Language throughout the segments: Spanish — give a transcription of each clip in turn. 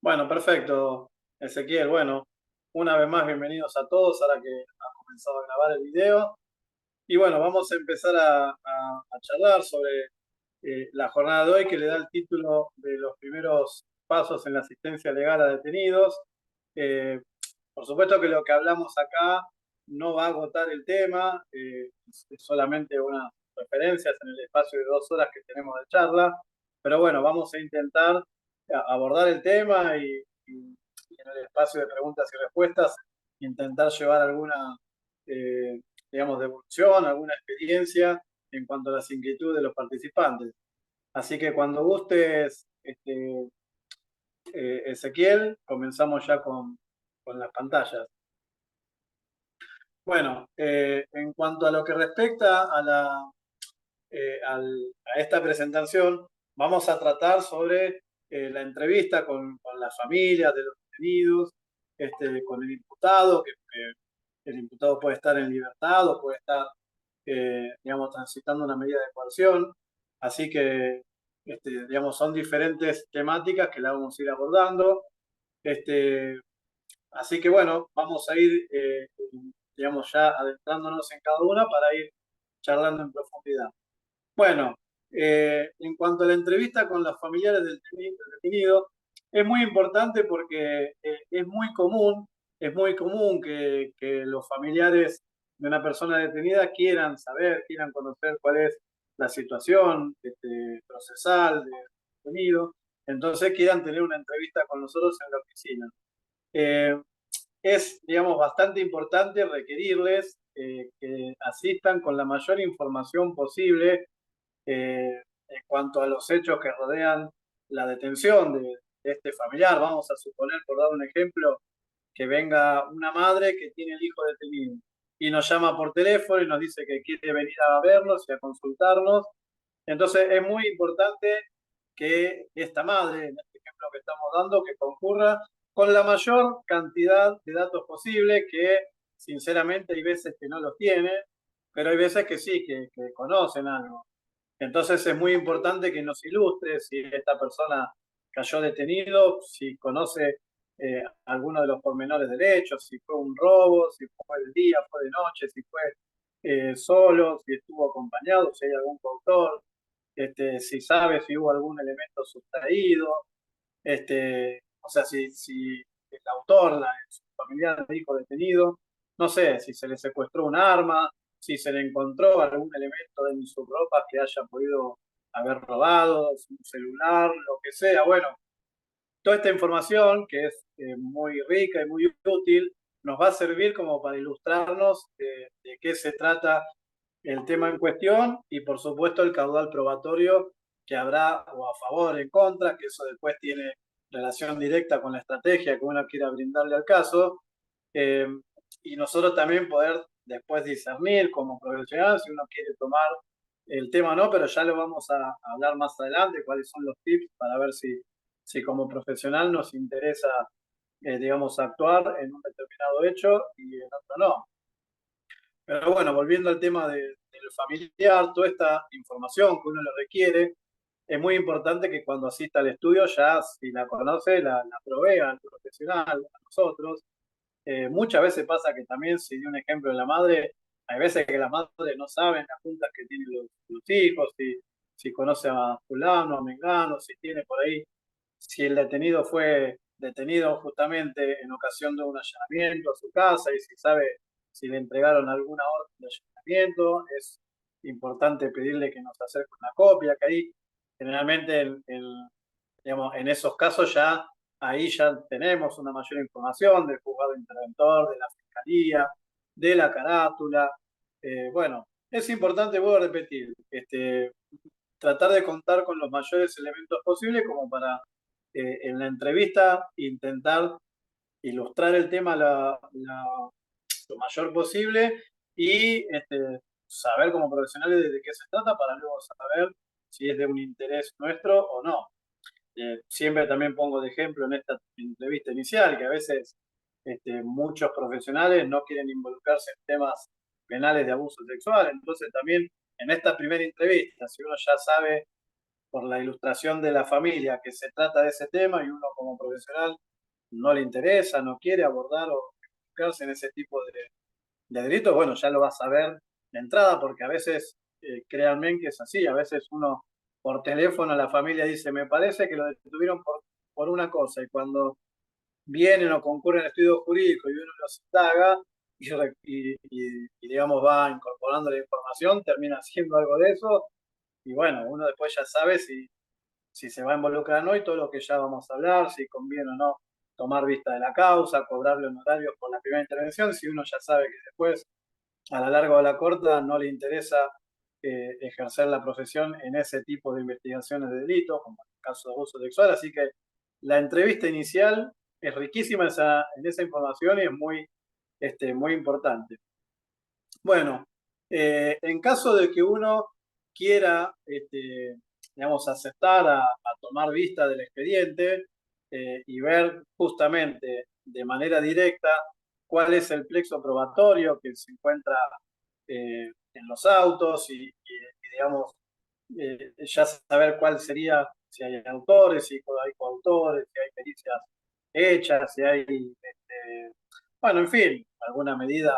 Bueno, perfecto, Ezequiel. Bueno, una vez más, bienvenidos a todos, ahora que ha comenzado a grabar el video. Y bueno, vamos a empezar a charlar sobre la jornada de hoy, que le da el título de los primeros pasos en la asistencia legal a detenidos. Eh, por supuesto que lo que hablamos acá no va a agotar el tema, es solamente unas referencias en el espacio de 2 horas que tenemos de charla, pero bueno, vamos a intentar abordar el tema y en el espacio de preguntas y respuestas intentar llevar alguna, eh, digamos, devolución, alguna experiencia en cuanto a las inquietudes de los participantes. Así que cuando gustes, Ezequiel, comenzamos ya con las pantallas. Bueno, en cuanto a lo que respecta a esta presentación, vamos a tratar sobre la entrevista con las familias de los detenidos, con el imputado, que el imputado puede estar en libertad o puede estar, digamos, transitando una medida de coerción. Así que, digamos, son diferentes temáticas que la vamos a ir abordando. Este, Así que bueno, vamos a ir, digamos, ya adentrándonos en cada una para ir charlando en profundidad. Bueno, en cuanto a la entrevista con los familiares del detenido, es muy importante porque es muy común que los familiares de una persona detenida quieran saber, quieran conocer cuál es la situación procesal del detenido, entonces quieran tener una entrevista con nosotros en la oficina. Eh, es, digamos, bastante importante requerirles que asistan con la mayor información posible en cuanto a los hechos que rodean la detención de este familiar. Vamos a suponer, por dar un ejemplo, que venga una madre que tiene el hijo detenido y nos llama por teléfono y nos dice que quiere venir a vernos y a consultarnos. Entonces es muy importante que esta madre, en este ejemplo que estamos dando, que concurra con la mayor cantidad de datos posible, que sinceramente hay veces que no los tiene, pero hay veces que sí, que conocen algo. Entonces es muy importante que nos ilustre si esta persona cayó detenido, si conoce alguno de los pormenores del hecho, si fue un robo, si fue de día, fue de noche, si fue solo, si estuvo acompañado, si hay algún coautor, si sabe si hubo algún elemento sustraído, o sea, si el autor, su familiar, el hijo detenido, no sé, si se le secuestró un arma, si se le encontró algún elemento en su ropa que haya podido haber robado, su celular, lo que sea. Bueno, toda esta información, que es muy rica y muy útil, nos va a servir como para ilustrarnos de qué se trata el tema en cuestión y, por supuesto, el caudal probatorio que habrá o a favor o en contra, que eso después tiene relación directa con la estrategia que uno quiera brindarle al caso. eh, y nosotros también poder después discernir como profesional si uno quiere tomar el tema o no, pero ya lo vamos a hablar más adelante, cuáles son los tips para ver si como profesional nos interesa, digamos, actuar en un determinado hecho y en otro no. Pero bueno, volviendo al tema del familiar, toda esta información que uno le requiere, es muy importante que cuando asista al estudio ya, si la conoce, la provea al profesional, a nosotros. Muchas veces pasa que también, si di un ejemplo de la madre, hay veces que las madres no saben las juntas que tienen los hijos, si conoce a fulano, a mengano, si tiene por ahí, si el detenido fue detenido justamente en ocasión de un allanamiento a su casa y si sabe si le entregaron alguna orden de allanamiento, es importante pedirle que nos acerque una copia, que ahí generalmente digamos, en esos casos ya ahí ya tenemos una mayor información del juzgado interventor, de la fiscalía, de la carátula. Bueno, es importante, vuelvo a repetir, tratar de contar con los mayores elementos posibles como para en la entrevista intentar ilustrar el tema lo mayor posible y saber como profesionales de qué se trata para luego saber si es de un interés nuestro o no. Siempre también pongo de ejemplo en esta entrevista inicial que a veces muchos profesionales no quieren involucrarse en temas penales de abuso sexual. Entonces también en esta primera entrevista, si uno ya sabe por la ilustración de la familia que se trata de ese tema y uno como profesional no le interesa, no quiere abordar o involucrarse en ese tipo de delitos, bueno, ya lo va a saber de entrada, porque a veces, créanme que es así, a veces uno por teléfono a la familia dice, me parece que lo detuvieron por una cosa, y cuando vienen o concurren al estudio jurídico y uno los indaga digamos va incorporando la información, termina haciendo algo de eso, y bueno, uno después ya sabe si se va a involucrar o no y todo lo que ya vamos a hablar, si conviene o no tomar vista de la causa, cobrarle honorarios por la primera intervención, si uno ya sabe que después, a la larga o a la corta, no le interesa ejercer la profesión en ese tipo de investigaciones de delitos, como en el caso de abuso sexual. Así que la entrevista inicial es riquísima en esa información y es muy importante. Bueno, en caso de que uno quiera, digamos, aceptar a tomar vista del expediente y ver justamente de manera directa cuál es el plexo probatorio que se encuentra en los autos digamos, ya saber cuál sería, si hay autores, si hay coautores, si hay pericias hechas, si hay, bueno, en fin, alguna medida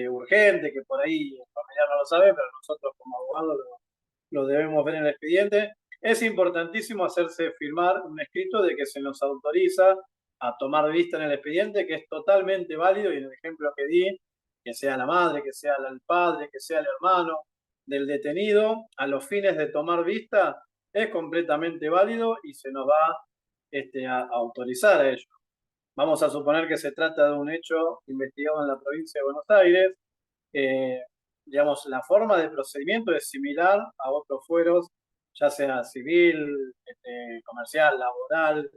urgente que por ahí el familiar no lo sabe, pero nosotros como abogados lo debemos ver en el expediente. Es importantísimo hacerse firmar un escrito de que se nos autoriza a tomar vista en el expediente, que es totalmente válido, y en el ejemplo que di, que sea la madre, que sea el padre, que sea el hermano del detenido, a los fines de tomar vista, es completamente válido y se nos va a autorizar a ello. Vamos a suponer que se trata de un hecho investigado en la provincia de Buenos Aires. eh, digamos, la forma de procedimiento es similar a otros fueros, ya sea civil, comercial, laboral,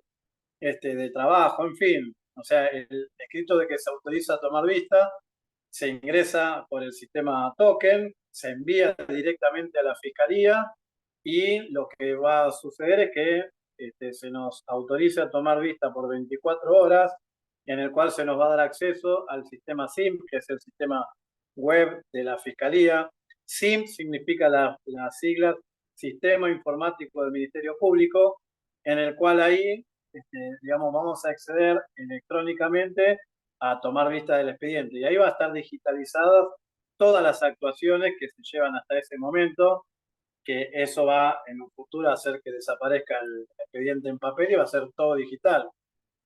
de trabajo, en fin. O sea, el escrito de que se autoriza a tomar vista se ingresa por el sistema token, se envía directamente a la fiscalía y lo que va a suceder es que se nos autoriza a tomar vista por 24 horas, en el cual se nos va a dar acceso al sistema SIM, que es el sistema web de la fiscalía. SIM significa las siglas Sistema Informático del Ministerio Público, en el cual ahí, digamos, vamos a acceder electrónicamente a tomar vista del expediente. Y ahí va a estar digitalizadas todas las actuaciones que se llevan hasta ese momento, que eso va en un futuro a hacer que desaparezca el expediente en papel y va a ser todo digital.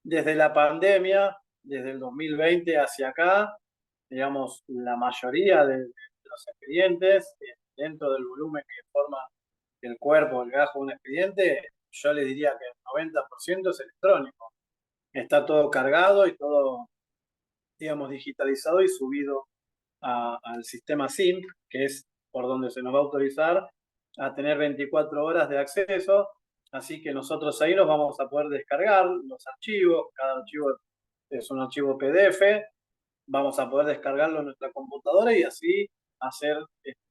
Desde la pandemia, desde el 2020 hacia acá, digamos, la mayoría de los expedientes, dentro del volumen que forma el cuerpo, el gajo de un expediente, yo le diría que el 90% es electrónico. Está todo cargado y todo, digamos, digitalizado y subido al sistema SIM, que es por donde se nos va a autorizar a tener 24 horas de acceso. Así que nosotros ahí nos vamos a poder descargar los archivos, cada archivo es un archivo PDF, vamos a poder descargarlo en nuestra computadora y así hacer,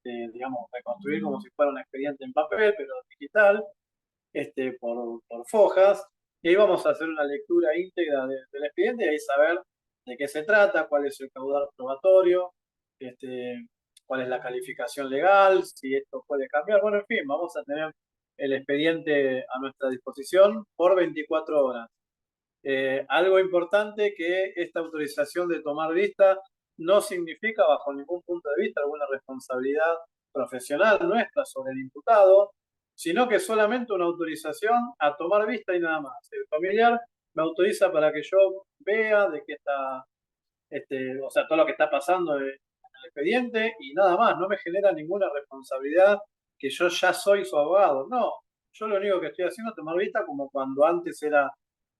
digamos, reconstruir como si fuera un expediente en papel, pero digital, por fojas, y ahí vamos a hacer una lectura íntegra del expediente y ahí saber de qué se trata, cuál es el caudal probatorio, cuál es la calificación legal, si esto puede cambiar. Bueno, en fin, vamos a tener el expediente a nuestra disposición por 24 horas. Algo importante, que esta autorización de tomar vista no significa bajo ningún punto de vista alguna responsabilidad profesional nuestra sobre el imputado, sino que es solamente una autorización a tomar vista y nada más. El familiar me autoriza para que yo vea de qué está, o sea, todo lo que está pasando en el expediente y nada más. No me genera ninguna responsabilidad que yo ya soy su abogado. No, yo lo único que estoy haciendo es tomar vista como cuando antes era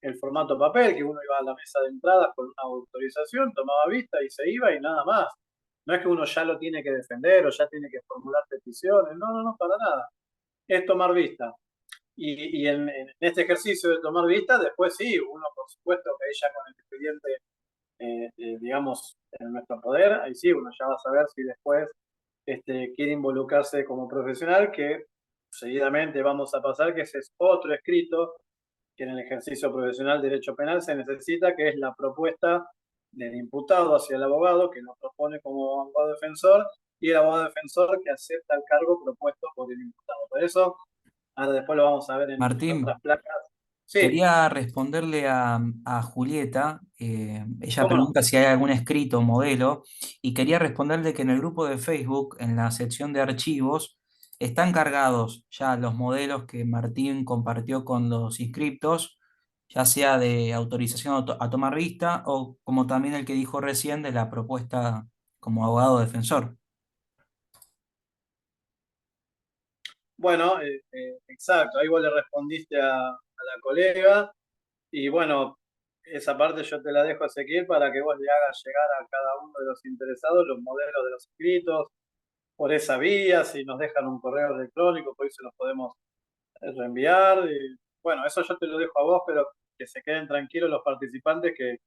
el formato papel, que uno iba a la mesa de entradas con una autorización, tomaba vista y se iba y nada más. No es que uno ya lo tiene que defender o ya tiene que formular peticiones. No, no, no, para nada. Es tomar vista. Y en este ejercicio de tomar vista, después sí, uno por supuesto que ella con el expediente, digamos, en nuestro poder, ahí sí, uno ya va a saber si después quiere involucrarse como profesional, que seguidamente vamos a pasar, que ese es otro escrito que en el ejercicio profesional de derecho penal se necesita, que es la propuesta del imputado hacia el abogado, que lo propone como abogado defensor, y el abogado defensor que acepta el cargo propuesto por el imputado. Por eso, Ahora después lo vamos a ver en otras Martín, placas. Sí, quería responderle a Julieta. Ella cómo no. pregunta si hay algún escrito o modelo, y quería responderle que en el grupo de Facebook, en la sección de archivos, están cargados ya los modelos que Martín compartió con los inscriptos, ya sea de autorización a tomar vista o como también el que dijo recién de la propuesta como abogado defensor. Bueno, exacto, ahí vos le respondiste a la colega y bueno, esa parte yo te la dejo a Ezequiel para que vos le hagas llegar a cada uno de los interesados los modelos de los escritos por esa vía, si nos dejan un correo electrónico, pues se los podemos reenviar. Y, bueno, eso yo te lo dejo a vos, pero que se queden tranquilos los participantes que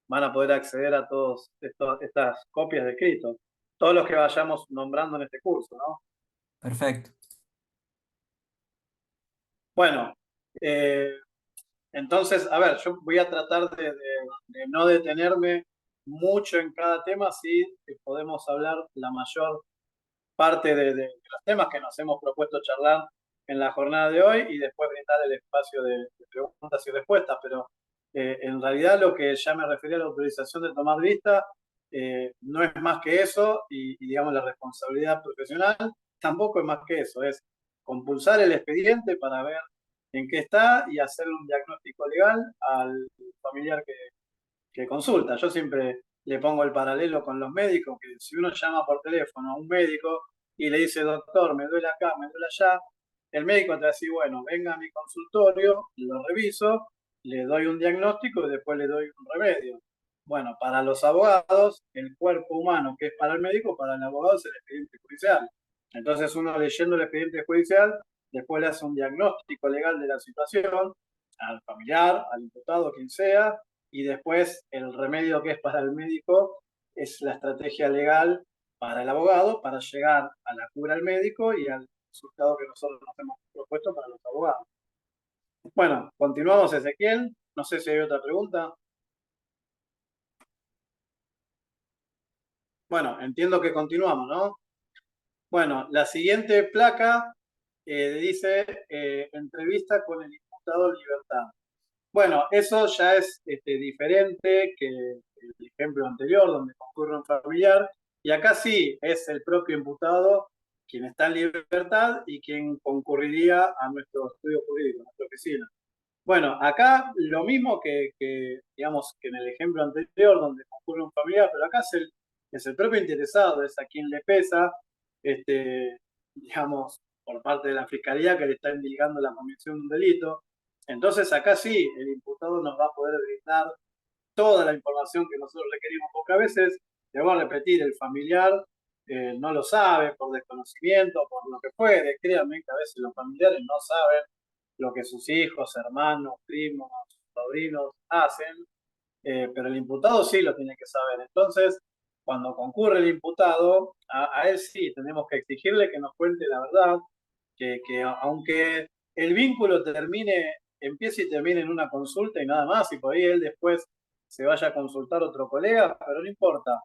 van a poder acceder a todas estas copias de escritos, todos los que vayamos nombrando en este curso, ¿no? Perfecto. Bueno, eh, entonces, a ver, yo voy a tratar de no detenerme mucho en cada tema, sí podemos hablar la mayor parte de los temas que nos hemos propuesto charlar en la jornada de hoy y después brindar el espacio de preguntas y respuestas, pero en realidad lo que ya me refería a la autorización de tomar vista no es más que eso y digamos la responsabilidad profesional tampoco es más que eso, es compulsar el expediente para ver en qué está y hacer un diagnóstico legal al familiar que consulta. Yo siempre le pongo el paralelo con los médicos, que si uno llama por teléfono a un médico y le dice, doctor, me duele acá, me duele allá, el médico te va a decir, bueno, venga a mi consultorio, lo reviso, le doy un diagnóstico y después le doy un remedio. Bueno, para los abogados, el cuerpo humano que es para el médico, para el abogado es el expediente judicial. Entonces uno leyendo el expediente judicial, después le hace un diagnóstico legal de la situación al familiar, al imputado, quien sea, y después el remedio que es para el médico es la estrategia legal para el abogado para llegar a la cura al médico y al resultado que nosotros nos hemos propuesto para los abogados. Bueno, continuamos, Ezequiel. No sé si hay otra pregunta. Bueno, entiendo que continuamos, ¿no? Bueno, la siguiente placa dice entrevista con el imputado Libertad. Bueno, eso ya es diferente que el ejemplo anterior, donde concurre un familiar, y acá sí es el propio imputado quien está en libertad y quien concurriría a nuestro estudio jurídico, a nuestra oficina. Bueno, acá lo mismo digamos, que en el ejemplo anterior, donde concurre un familiar, pero acá es el propio interesado, es a quien le pesa, digamos, por parte de la fiscalía que le está indicando la comisión de un delito. Entonces acá sí, el imputado nos va a poder brindar toda la información que nosotros requerimos, porque a veces, le voy a repetir, el familiar no lo sabe por desconocimiento, por lo que puede. Créanme que a veces los familiares no saben lo que sus hijos, hermanos, primos, sobrinos hacen, pero el imputado sí lo tiene que saber. Entonces, cuando concurre el imputado, a él sí tenemos que exigirle que nos cuente la verdad, que aunque el vínculo termine, empiece y termine en una consulta y nada más, y por ahí él después se vaya a consultar a otro colega, pero no importa.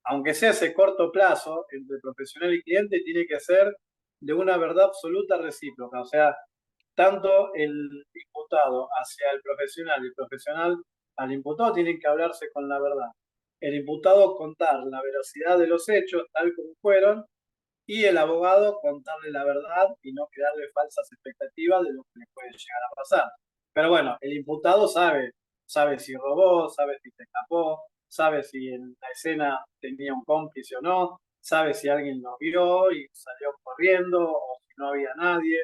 Aunque sea ese corto plazo entre profesional y cliente, tiene que ser de una verdad absoluta recíproca. O sea, tanto el imputado hacia el profesional y el profesional al imputado tienen que hablarse con la verdad. El imputado contar la veracidad de los hechos tal como fueron y el abogado contarle la verdad y no crearle falsas expectativas de lo que le puede llegar a pasar. Pero bueno, el imputado sabe si robó, sabe si se escapó, sabe si en la escena tenía un cómplice o no, sabe si alguien lo vio y salió corriendo o si no había nadie.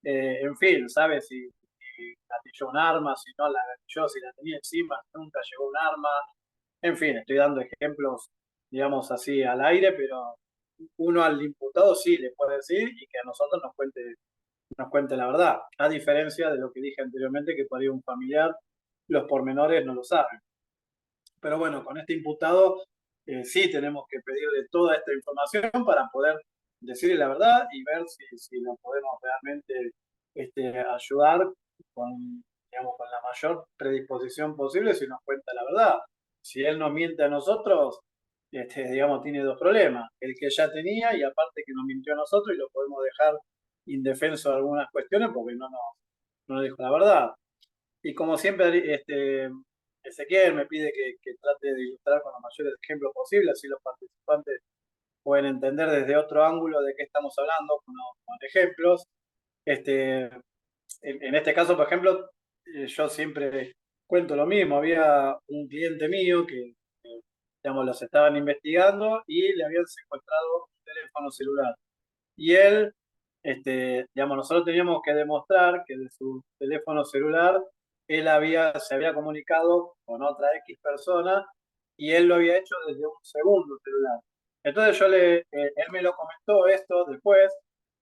En fin, sabe si gatilló un arma, si no la gatilló, si la tenía encima, nunca llegó un arma. En fin, estoy dando ejemplos, digamos así, al aire, pero uno al imputado sí le puede decir y que a nosotros nos cuente la verdad, a diferencia de lo que dije anteriormente, que por ahí un familiar, los pormenores no lo saben. Pero bueno, con este imputado sí tenemos que pedirle toda esta información para poder decirle la verdad y ver si nos podemos realmente ayudar con, digamos, con la mayor predisposición posible si nos cuenta la verdad. Si él nos miente a nosotros, digamos, tiene dos problemas. El que ya tenía y aparte que nos mintió a nosotros y lo podemos dejar indefenso de algunas cuestiones porque no nos dijo la verdad. Y como siempre, Ezequiel me pide que trate de ilustrar con los mayores ejemplos posibles, así los participantes pueden entender desde otro ángulo de qué estamos hablando, con ejemplos. Este, en este caso, por ejemplo, yo siempre cuento lo mismo. Había un cliente mío que, digamos, los estaban investigando y le habían secuestrado un teléfono celular. Y él, digamos, nosotros teníamos que demostrar que de su teléfono celular se había comunicado con otra X persona y él lo había hecho desde un segundo celular. Entonces él me lo comentó esto después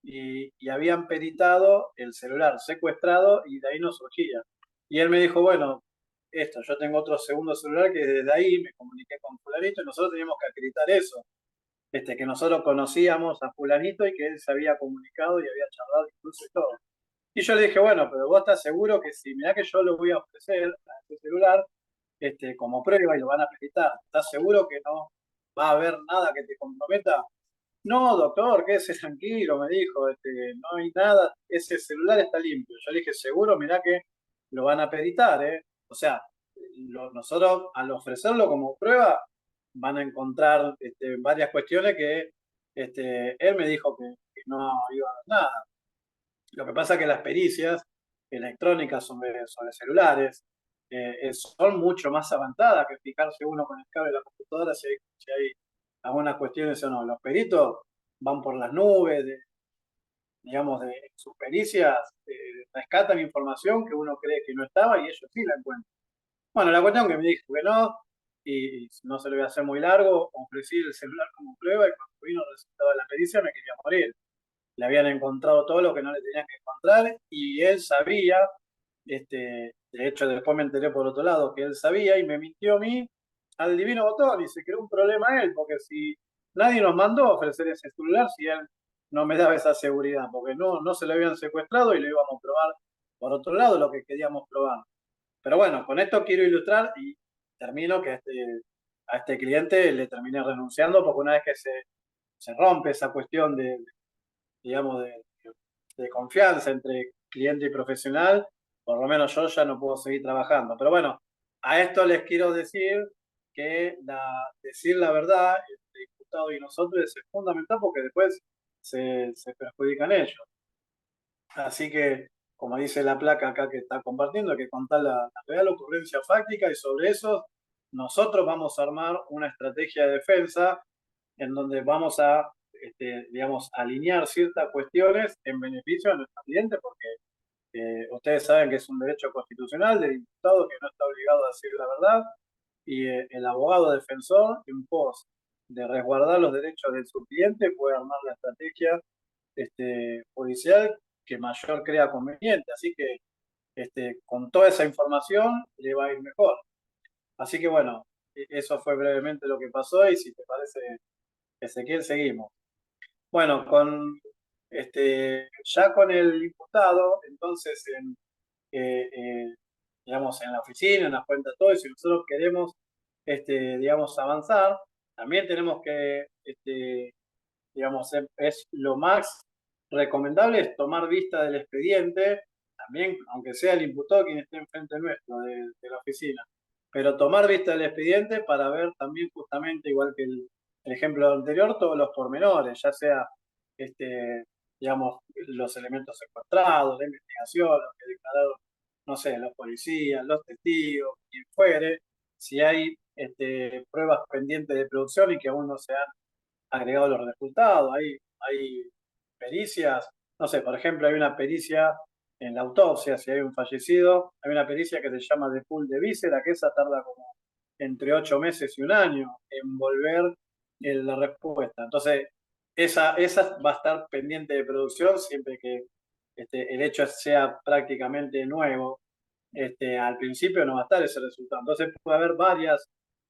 y habían peritado el celular secuestrado y de ahí no surgía. Y él me dijo, bueno, yo tengo otro segundo celular que desde ahí me comuniqué con fulanito y nosotros teníamos que acreditar eso, que nosotros conocíamos a fulanito y que él se había comunicado y había charlado incluso y todo. Y yo le dije, bueno, pero vos estás seguro que si mirá que yo lo voy a ofrecer a este celular como prueba y lo van a acreditar, ¿estás seguro que no va a haber nada que te comprometa? No, doctor, quédese tranquilo, me dijo, no hay nada, ese celular está limpio. Yo le dije, seguro, mirá que lo van a peritar, ¿eh? O sea, nosotros al ofrecerlo como prueba van a encontrar varias cuestiones que él me dijo que no iba a haber nada. Lo que pasa es que las pericias electrónicas sobre celulares son mucho más avanzadas que fijarse uno con el cable de la computadora si hay algunas cuestiones o no. Los peritos van por las nubes, digamos, de sus pericias, rescatan información que uno cree que no estaba y ellos sí la encuentran. Bueno, la cuestión que me dijo que no, y no se lo voy a hacer muy largo, ofrecí el celular como prueba y cuando vino el resultado de la pericia me quería morir. Le habían encontrado todo lo que no le tenían que encontrar y él sabía, de hecho después me enteré por otro lado que él sabía y me mintió a mí al divino botón y se creó un problema a él, porque si nadie nos mandó a ofrecer ese celular si él no me daba esa seguridad, porque no se lo habían secuestrado y lo íbamos a probar por otro lado lo que queríamos probar. Pero bueno, con esto quiero ilustrar y termino que a este cliente le terminé renunciando porque una vez que se rompe esa cuestión digamos, de confianza entre cliente y profesional, por lo menos yo ya no puedo seguir trabajando. Pero bueno, a esto les quiero decir que decir la verdad entre diputado y nosotros es fundamental porque después se perjudican ellos. Así que, como dice la placa acá que está compartiendo, hay que contar la real ocurrencia fáctica y sobre eso nosotros vamos a armar una estrategia de defensa en donde vamos a, digamos, alinear ciertas cuestiones en beneficio de nuestro cliente, porque ustedes saben que es un derecho constitucional del diputado que no está obligado a decir la verdad, y el abogado defensor, en pos de resguardar los derechos de su cliente, puede armar la estrategia judicial que mayor crea conveniente. Así que con toda esa información le va a ir mejor. Así que bueno, eso fue brevemente lo que pasó y si te parece, Ezequiel, seguimos. Bueno, ya con el imputado, entonces, digamos, en la oficina, en las cuentas, todo, y si nosotros queremos, digamos, avanzar, también tenemos que, digamos, es lo más recomendable es tomar vista del expediente, también, aunque sea el imputado quien esté enfrente nuestro, de la oficina, pero tomar vista del expediente para ver también justamente, igual que el ejemplo anterior, todos los pormenores, ya sea, digamos, los elementos secuestrados, la investigación, lo que declararon, no sé, los policías, los testigos, quien fuere, si hay pruebas pendientes de producción y que aún no se han agregado los resultados, hay pericias, no sé, por ejemplo, hay una pericia en la autopsia, si hay un fallecido, hay una pericia que se llama de pool de víscera, que esa tarda como entre 8 meses y un año en volver la respuesta. Entonces, esa va a estar pendiente de producción siempre que el hecho sea prácticamente nuevo. Al principio no va a estar ese resultado. Entonces puede haber varias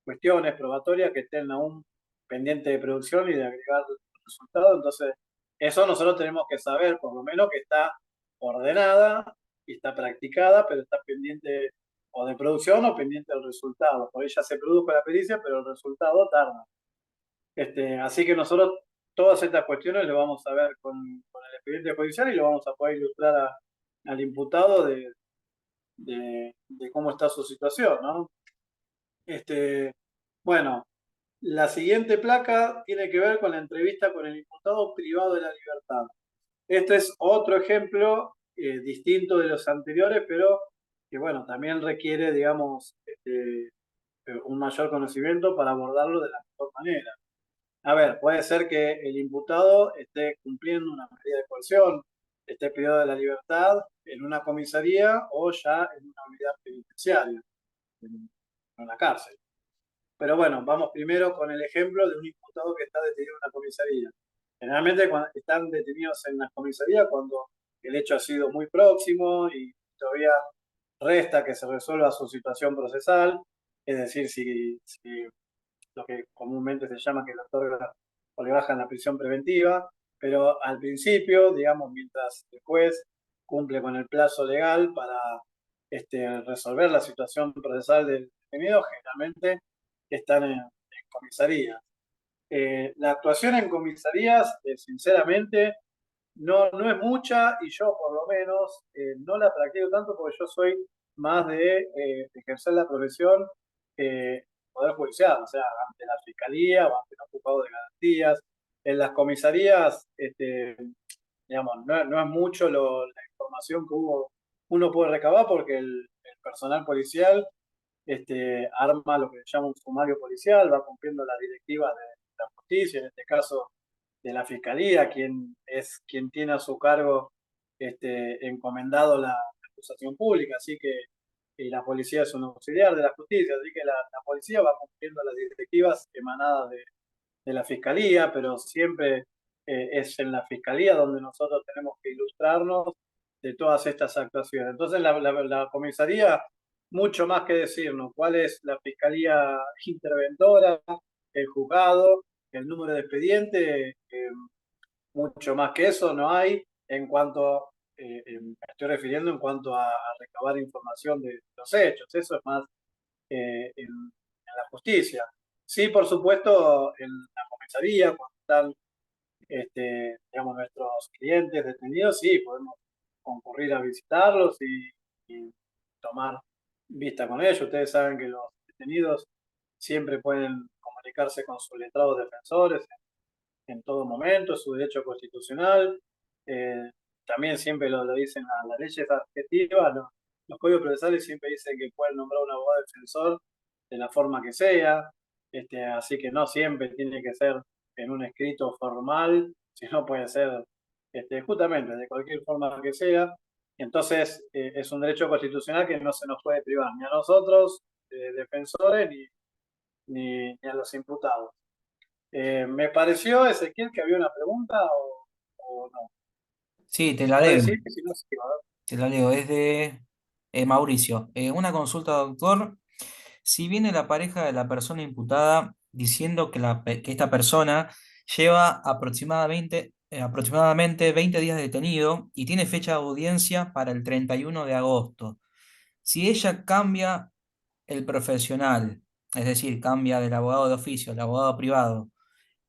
cuestiones probatorias que estén aún pendientes de producción y de agregar resultados. Entonces, eso nosotros tenemos que saber, por lo menos, que está ordenada y está practicada, pero está pendiente o de producción o pendiente del resultado. Por ahí ya se produjo la pericia, pero el resultado tarda. Así que nosotros todas estas cuestiones lo vamos a ver con el expediente judicial y lo vamos a poder ilustrar al imputado de cómo está su situación, ¿no? Este, bueno, la siguiente placa tiene que ver con la entrevista con el imputado privado de la libertad. Este es otro ejemplo distinto de los anteriores, pero que bueno, también requiere, digamos, un mayor conocimiento para abordarlo de la mejor manera. A ver, puede ser que el imputado esté cumpliendo una medida de coerción, esté privado de la libertad en una comisaría o ya en una unidad penitenciaria, en una cárcel. Pero bueno, vamos primero con el ejemplo de un imputado que está detenido en una comisaría. Generalmente cuando están detenidos en la comisaría cuando el hecho ha sido muy próximo y todavía resta que se resuelva su situación procesal, es decir, si lo que comúnmente se llama que le otorga o le bajan la prisión preventiva, pero al principio, digamos, mientras el juez cumple con el plazo legal para resolver la situación procesal del detenido, generalmente están en comisarías. La actuación en comisarías, sinceramente, no es mucha y yo por lo menos no la practico tanto porque yo soy más de ejercer la profesión Poder Judicial, o sea, ante la Fiscalía o ante el ocupado de garantías. En las comisarías, digamos, no es mucho la información que uno puede recabar porque el personal policial arma lo que se llama un sumario policial, va cumpliendo las directivas de la justicia, en este caso de la Fiscalía, quien tiene a su cargo encomendado la acusación pública, así que y la policía es un auxiliar de la justicia, así que la policía va cumpliendo las directivas emanadas de la Fiscalía, pero siempre es en la Fiscalía donde nosotros tenemos que ilustrarnos de todas estas actuaciones. Entonces la comisaría, mucho más que decirnos cuál es la Fiscalía interventora, el juzgado, el número de expediente, mucho más que eso no hay en cuanto, me estoy refiriendo en cuanto a recabar información de los hechos, eso es más en la justicia. Sí, por supuesto, en la comisaría, cuando están, digamos, nuestros clientes detenidos, sí, podemos concurrir a visitarlos y tomar vista con ellos. Ustedes saben que los detenidos siempre pueden comunicarse con sus letrados defensores en todo momento, es su derecho constitucional. Eh, También siempre lo dicen las leyes adjetivas, los códigos procesales siempre dicen que pueden nombrar un abogado defensor de la forma que sea, así que no siempre tiene que ser en un escrito formal, sino puede ser justamente de cualquier forma que sea. Entonces, es un derecho constitucional que no se nos puede privar ni a nosotros, defensores, ni a los imputados. Me pareció, Ezequiel, que había una pregunta o no. Sí, te la ¿Puedes leo. decir? Si no, sí, a ver. Te la leo. Es de Mauricio. Una consulta, doctor. Si viene la pareja de la persona imputada diciendo que esta persona lleva aproximadamente 20 días detenido y tiene fecha de audiencia para el 31 de agosto, si ella cambia el profesional, es decir, cambia del abogado de oficio al abogado privado,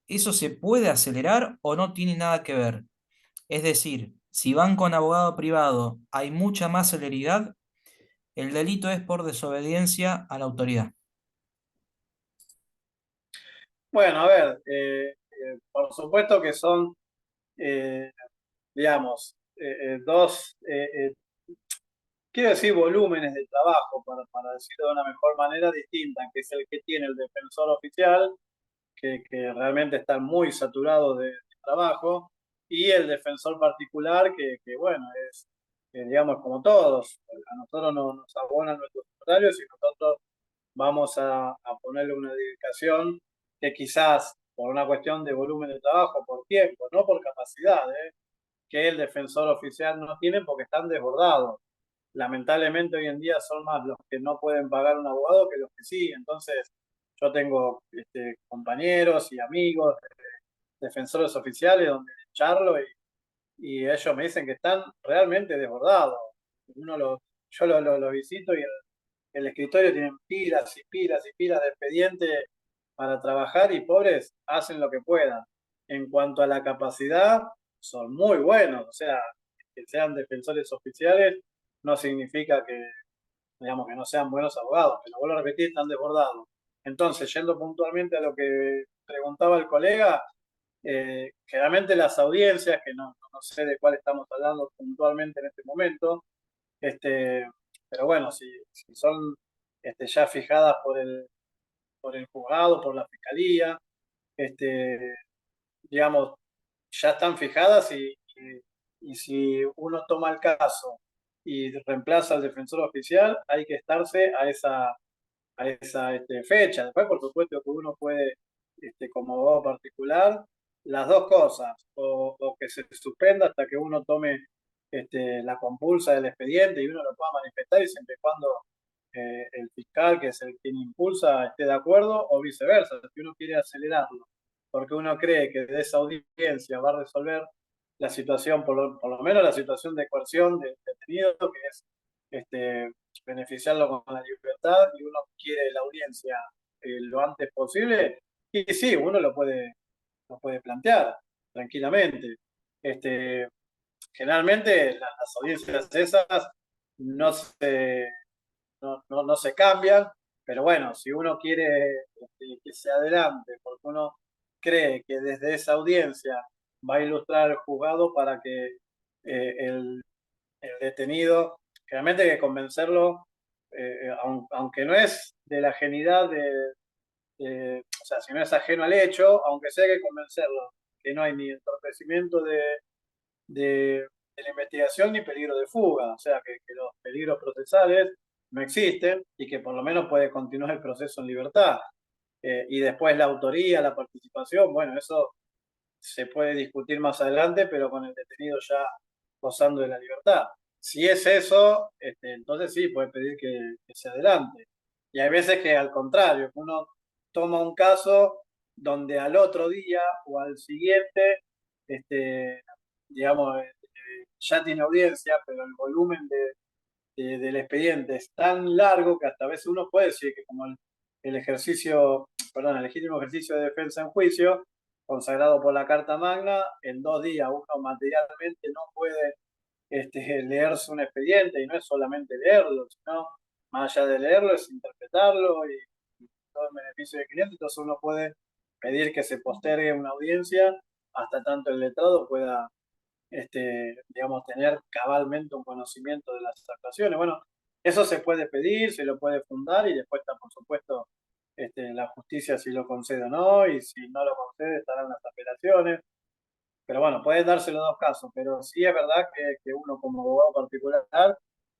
¿eso se puede acelerar o no tiene nada que ver? Es decir, si van con abogado privado, hay mucha más celeridad, el delito es por desobediencia a la autoridad. Bueno, a ver, por supuesto que son, eh, digamos, quiero decir, volúmenes de trabajo, para decirlo de una mejor manera distinta, que es el que tiene el defensor oficial, que realmente están muy saturados de trabajo, y el defensor particular, bueno, es, digamos, como todos, a nosotros nos abonan nuestros horarios y nosotros vamos a ponerle una dedicación que quizás por una cuestión de volumen de trabajo, por tiempo, no por capacidad, que el defensor oficial no tiene porque están desbordados. Lamentablemente hoy en día son más los que no pueden pagar un abogado que los que sí. Entonces yo tengo compañeros y amigos, defensores oficiales donde charlo y ellos me dicen que están realmente desbordados. Yo lo visito y el escritorio tienen pilas y pilas y pilas de expedientes para trabajar y pobres hacen lo que puedan. En cuanto a la capacidad, son muy buenos. O sea, que sean defensores oficiales no significa que, digamos, que no sean buenos abogados, pero vuelvo a repetir, están desbordados. Entonces, yendo puntualmente a lo que preguntaba el colega, generalmente las audiencias, que no sé de cuál estamos hablando puntualmente en este momento, pero bueno, si son ya fijadas por el juzgado, por la fiscalía, este, digamos, ya están fijadas y si uno toma el caso y reemplaza al defensor oficial, hay que estarse a esa fecha. Después, por supuesto, que uno puede, como abogado particular, las dos cosas, o que se suspenda hasta que uno tome la compulsa del expediente y uno lo pueda manifestar y siempre y cuando el fiscal, que es el quien impulsa, esté de acuerdo, o viceversa, si uno quiere acelerarlo, porque uno cree que de esa audiencia va a resolver la situación, por lo menos la situación de coerción del detenido, que es beneficiarlo con la libertad y uno quiere la audiencia lo antes posible, y sí, uno lo puede plantear tranquilamente. Este, Generalmente las audiencias esas no se, no se cambian, pero bueno, si uno quiere que se adelante, porque uno cree que desde esa audiencia va a ilustrar al juzgado para que el detenido, realmente hay que convencerlo, aunque no es de la ajenidad o sea, si no es ajeno al hecho, aunque sea hay que convencerlo, que no hay ni entorpecimiento de la investigación ni peligro de fuga, o sea, que los peligros procesales no existen y que por lo menos puede continuar el proceso en libertad. Y después la autoría, la participación, bueno, eso se puede discutir más adelante, pero con el detenido ya gozando de la libertad. Si es eso, entonces sí, puede pedir que se adelante. Y hay veces que al contrario, uno toma un caso donde al otro día o al siguiente, digamos, ya tiene audiencia, pero el volumen del expediente es tan largo que hasta a veces uno puede decir que como el ejercicio, perdón, el legítimo ejercicio de defensa en juicio, consagrado por la Carta Magna, en 2 días uno materialmente no puede leerse un expediente y no es solamente leerlo, sino más allá de leerlo es interpretarlo y todo en beneficio del cliente, entonces uno puede pedir que se postergue una audiencia hasta tanto el letrado pueda digamos, tener cabalmente un conocimiento de las actuaciones. Bueno, eso se puede pedir, se lo puede fundar y después está, por supuesto, la justicia si lo concede o no, y si no lo concede estarán las apelaciones. Pero bueno, pueden darse los dos casos, pero sí es verdad que uno como abogado particular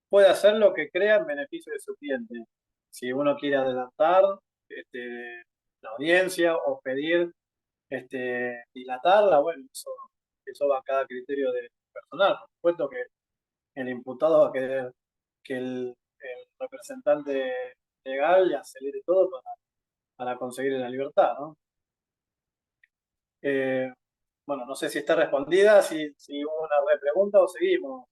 puede hacer lo que crea en beneficio de su cliente. Si uno quiere adelantar la audiencia o pedir dilatarla, bueno, eso va a cada criterio de personal. Por supuesto que el imputado va a querer que el representante legal le acelere todo para conseguir la libertad, ¿no? Eh, bueno, no sé si está respondida, si hubo una repregunta o seguimos.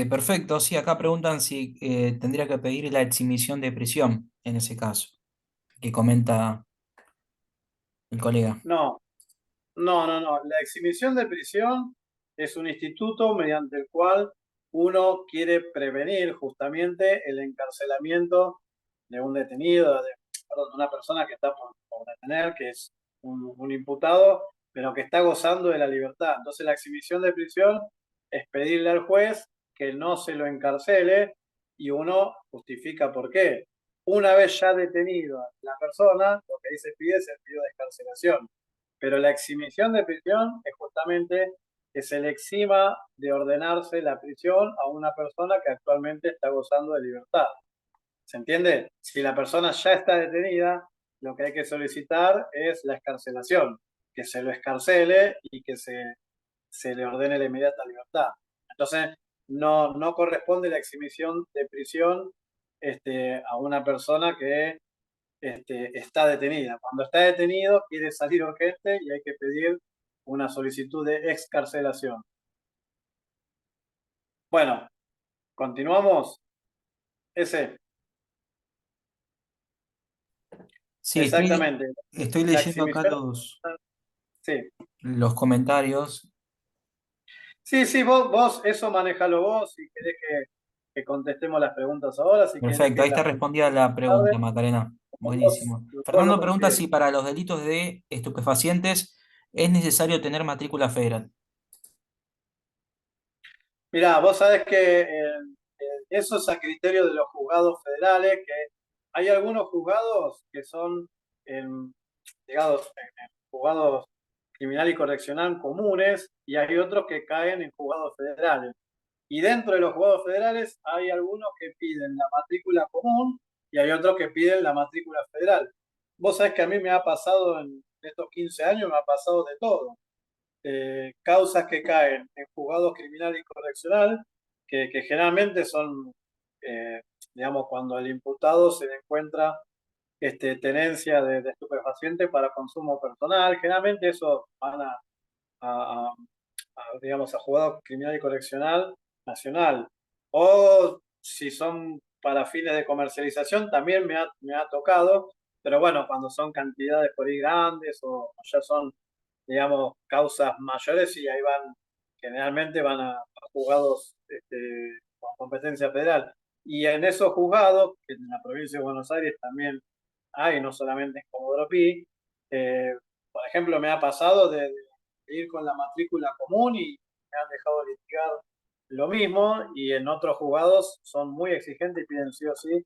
Perfecto, sí, acá preguntan si tendría que pedir la exhibición de prisión en ese caso, que comenta el colega. No, no. La exhibición de prisión es un instituto mediante el cual uno quiere prevenir justamente el encarcelamiento de un detenido, perdón, de una persona que está por detener, que es un imputado, pero que está gozando de la libertad. Entonces la exhibición de prisión es pedirle al juez que no se lo encarcele y uno justifica por qué. Una vez ya detenido a la persona, lo que dice pide es el pedido de excarcelación. Pero la exhibición de prisión es justamente que se le exima de ordenarse la prisión a una persona que actualmente está gozando de libertad. ¿Se entiende? Si la persona ya está detenida, lo que hay que solicitar es la excarcelación, que se lo escarcele y que se le ordene la inmediata libertad. Entonces, no corresponde la exhibición de prisión a una persona que está detenida. Cuando está detenido, quiere salir urgente y hay que pedir una solicitud de excarcelación. Bueno, continuamos. Ese. Sí, Exactamente. estoy La leyendo acá exhibición. Sí. los comentarios. Sí, sí, vos eso manejalo vos, si querés que contestemos las preguntas ahora, si querés Perfecto, que ahí está las respondida contestemos la más tarde, pregunta, Macarena. como vos, Buenísimo. vos lo Fernando pregunta si consideres. para los delitos de estupefacientes es necesario tener matrícula federal. Mirá, vos sabés que eso es a criterio de los juzgados federales, que hay algunos juzgados que son, digamos, juzgados criminal y correccional comunes, y hay otros que caen en juzgados federales. Y dentro de los juzgados federales hay algunos que piden la matrícula común y hay otros que piden la matrícula federal. Vos sabés que a mí me ha pasado en estos 15 años, me ha pasado de todo. Causas que caen en juzgados criminal y correccional, que generalmente son, eh, digamos, cuando el imputado se le encuentra tenencia de estupefacientes para consumo personal. Generalmente eso van a, digamos, a juzgado criminal y correccional nacional. O si son para fines de comercialización, también me ha tocado, pero bueno, cuando son cantidades por ahí grandes o ya son, digamos, causas mayores y ahí van, generalmente van a juzgados con competencia federal. Y en esos juzgados, que en la provincia de Buenos Aires también hay, no solamente en Comodoro Pi, eh, por ejemplo, me ha pasado de ir con la matrícula común y me han dejado litigar lo mismo, y en otros juzgados son muy exigentes y piden sí o sí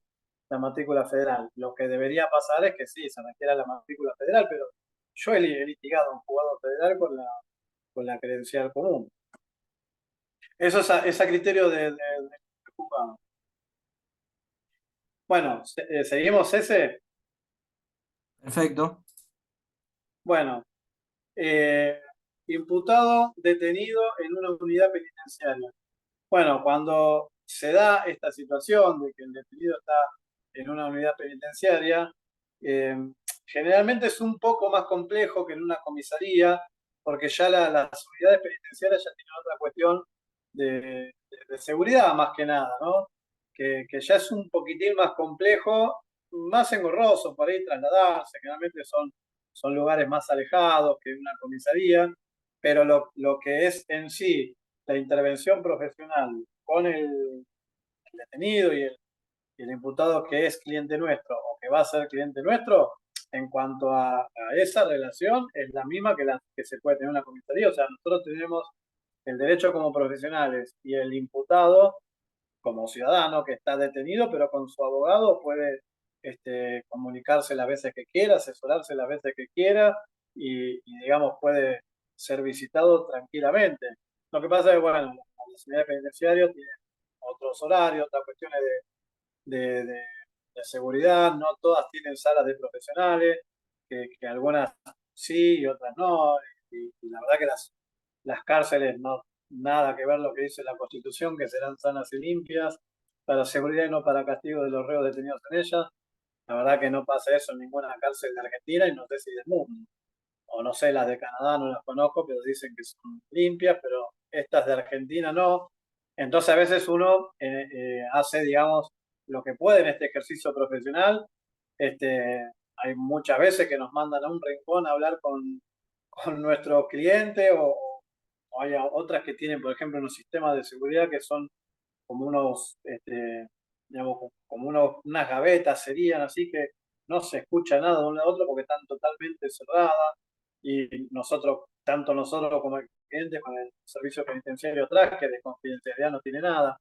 la matrícula federal. Lo que debería pasar es que sí, se requiera la matrícula federal, pero yo he litigado en juzgado federal con la credencial común. Eso es a criterio de juzgado. Bueno, seguimos ese. Perfecto. Bueno, eh, imputado detenido en una unidad penitenciaria. Bueno, cuando se da esta situación de que el detenido está en una unidad penitenciaria, eh, generalmente es un poco más complejo que en una comisaría, porque ya las unidades penitenciarias ya tienen otra cuestión de seguridad más que nada, ¿no? Que ya es un poquitín más complejo, más engorroso por ahí trasladarse, generalmente son lugares más alejados que una comisaría, pero lo que es en sí la intervención profesional con el detenido y el imputado que es cliente nuestro o que va a ser cliente nuestro, en cuanto a esa relación, es la misma que la que se puede tener en una comisaría. O sea, nosotros tenemos el derecho como profesionales y el imputado como ciudadano que está detenido, pero con su abogado puede comunicarse las veces que quiera, asesorarse las veces que quiera digamos, puede ser visitado tranquilamente. Lo que pasa es que, bueno, las unidades penitenciarias tienen otros horarios, otras cuestiones de, de, de seguridad, no todas tienen salas de profesionales, que algunas sí y otras no, y la verdad que las cárceles no, nada que ver lo que dice la Constitución, que serán sanas y limpias, para seguridad y no para castigo de los reos detenidos en ellas. La verdad que no pasa eso en ninguna cárcel de Argentina y no sé si del mundo. O no sé, las de Canadá no las conozco, pero dicen que son limpias, pero estas de Argentina no. Entonces a veces uno hace, digamos, lo que puede en este ejercicio profesional. Hay muchas veces que nos mandan a un rincón a hablar con nuestro cliente o hay otras que tienen, por ejemplo, unos sistemas de seguridad que son como unos, digamos, como unas gavetas serían, así que no se escucha nada de uno a otro porque están totalmente cerradas y nosotros, tanto nosotros como el cliente, con el servicio penitenciario atrás, que de confidencialidad no tiene nada.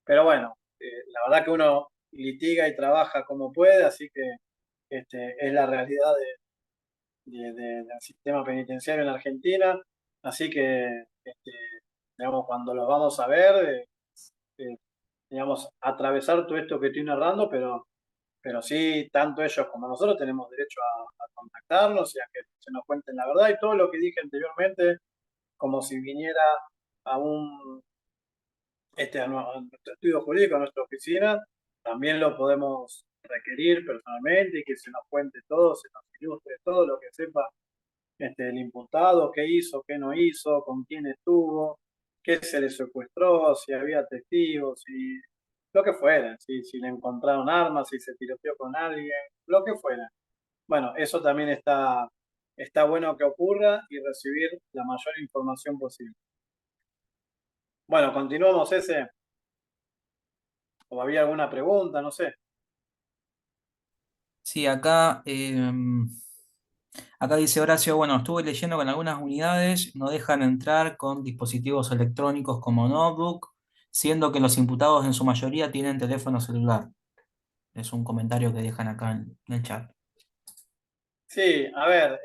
Pero bueno, la verdad que uno litiga y trabaja como puede, así que es la realidad del sistema penitenciario en Argentina. Así que, digamos, cuando los vamos a ver, eh, digamos, atravesar todo esto que estoy narrando, pero sí, tanto ellos como nosotros tenemos derecho a contactarnos y a que se nos cuenten la verdad y todo lo que dije anteriormente, como si viniera a a nuestro estudio jurídico, a nuestra oficina, también lo podemos requerir personalmente y que se nos cuente todo, se nos ilustre todo lo que sepa el imputado, qué hizo, qué no hizo, con quién estuvo, qué se le secuestró, si había testigos, si lo que fuera, si le encontraron armas, si se tiroteó con alguien, lo que fuera. Bueno, eso también está bueno que ocurra y recibir la mayor información posible. Bueno, continuamos ese. ¿O había alguna pregunta? No sé. Sí, acá dice Horacio, bueno, estuve leyendo que en algunas unidades no dejan entrar con dispositivos electrónicos como notebook, siendo que los imputados en su mayoría tienen teléfono celular. Es un comentario que dejan acá en el chat. Sí, a ver,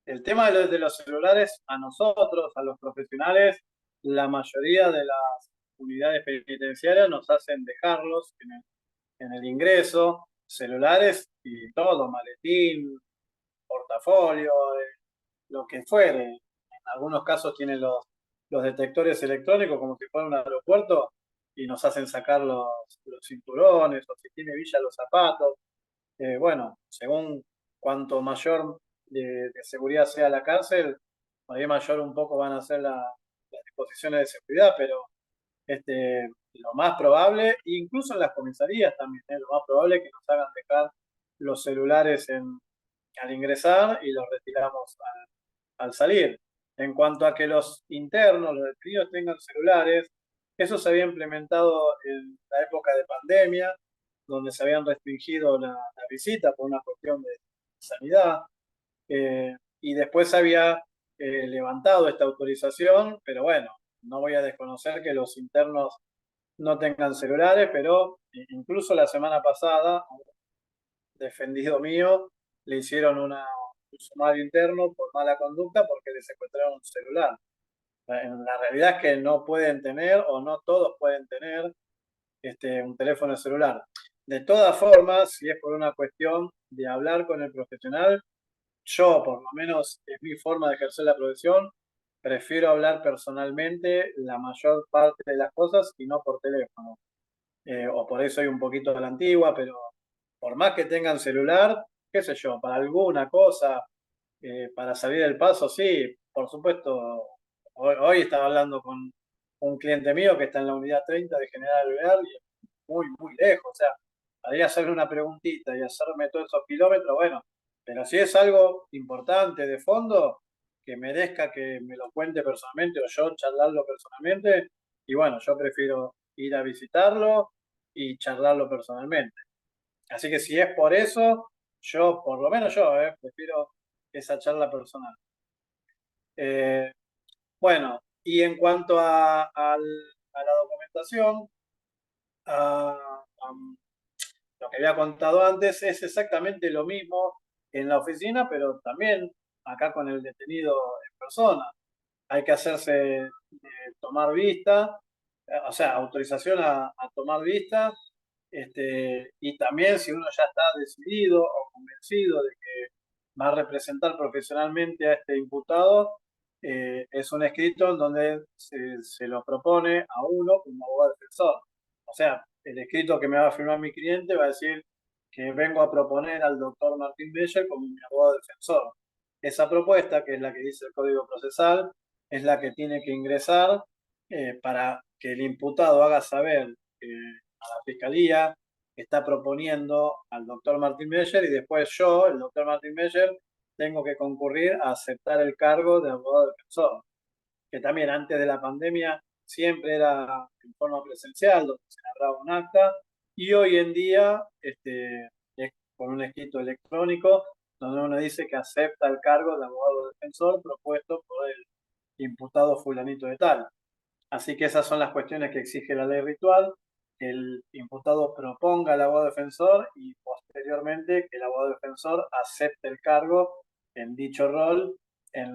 el tema de los celulares, a nosotros, a los profesionales, la mayoría de las unidades penitenciarias nos hacen dejarlos en el ingreso, celulares y todo, maletín, portafolio, lo que fuere. En algunos casos tienen los detectores electrónicos como si fuera un aeropuerto y nos hacen sacar los cinturones o si tiene villa los zapatos. Bueno, según cuanto mayor de seguridad sea la cárcel, ahí mayor un poco van a ser las disposiciones de seguridad, pero lo más probable, incluso en las comisarías también, lo más probable es que nos hagan dejar los celulares al ingresar y los retiramos al salir. En cuanto a que los internos, los detenidos tengan celulares, eso se había implementado en la época de pandemia, donde se habían restringido la visita por una cuestión de sanidad, y después se había levantado esta autorización, pero bueno, no voy a desconocer que los internos no tengan celulares, pero incluso la semana pasada, un defendido mío le hicieron un sumario interno por mala conducta porque le secuestraron un celular. La realidad es que no pueden tener o no todos pueden tener un teléfono celular. De todas formas, si es por una cuestión de hablar con el profesional, yo, por lo menos es mi forma de ejercer la profesión, prefiero hablar personalmente la mayor parte de las cosas y no por teléfono. O por eso soy un poquito de la antigua, pero por más que tengan celular, qué sé yo, para alguna cosa, para salir del paso, sí, por supuesto. Hoy estaba hablando con un cliente mío que está en la unidad 30 de General Alvear y es muy, muy lejos. O sea, podría hacerle una preguntita y hacerme todos esos kilómetros, bueno, pero si es algo importante de fondo, que merezca que me lo cuente personalmente o yo charlarlo personalmente, y bueno, yo prefiero ir a visitarlo y charlarlo personalmente. Así que si es por eso, yo, por lo menos yo, prefiero esa charla personal. Eh, bueno, y en cuanto a la documentación, a, a lo que había contado antes, es exactamente lo mismo en la oficina, pero también acá con el detenido en persona. Hay que hacerse tomar vista, o sea, autorización a tomar vista, y también si uno ya está decidido o convencido de que va a representar profesionalmente a este imputado, es un escrito en donde se lo propone a uno como abogado defensor. O sea, el escrito que me va a firmar mi cliente va a decir que vengo a proponer al doctor Martín Beller como mi abogado defensor. Esa propuesta, que es la que dice el Código Procesal, es la que tiene que ingresar para que el imputado haga saber a la Fiscalía que está proponiendo al doctor Martín Beller y después yo, el doctor Martín Beller, tengo que concurrir a aceptar el cargo de abogado defensor, que también antes de la pandemia siempre era en forma presencial, donde se narraba un acta, y hoy en día es con un escrito electrónico donde uno dice que acepta el cargo de abogado defensor propuesto por el imputado fulanito de tal. Así que esas son las cuestiones que exige la ley ritual, que el imputado proponga al abogado defensor y posteriormente que el abogado defensor acepte el cargo en dicho rol en,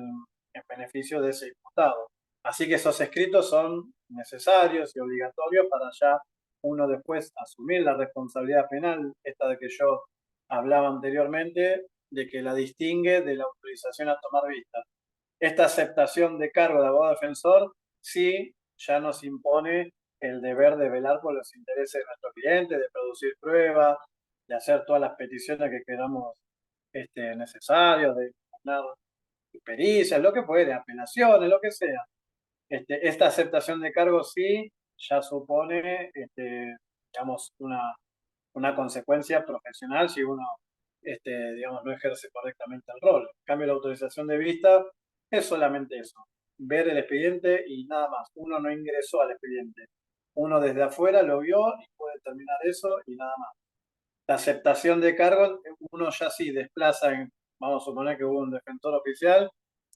en beneficio de ese imputado. Así que esos escritos son necesarios y obligatorios para ya uno después asumir la responsabilidad penal, esta de que yo hablaba anteriormente, de que la distingue de la autorización a tomar vista. Esta aceptación de cargo de abogado defensor sí ya nos impone el deber de velar por los intereses de nuestros clientes, de producir pruebas, de hacer todas las peticiones que queramos necesarias, de impugnar pericias, lo que puede, apelaciones, lo que sea. Esta aceptación de cargo sí ya supone, digamos, una consecuencia profesional si uno digamos, no ejerce correctamente el rol. En cambio, la autorización de vista es solamente eso, ver el expediente y nada más. Uno no ingresó al expediente. Uno desde afuera lo vio y puede terminar eso y nada más. La aceptación de cargos, uno ya sí desplaza, vamos a suponer que hubo un defensor oficial,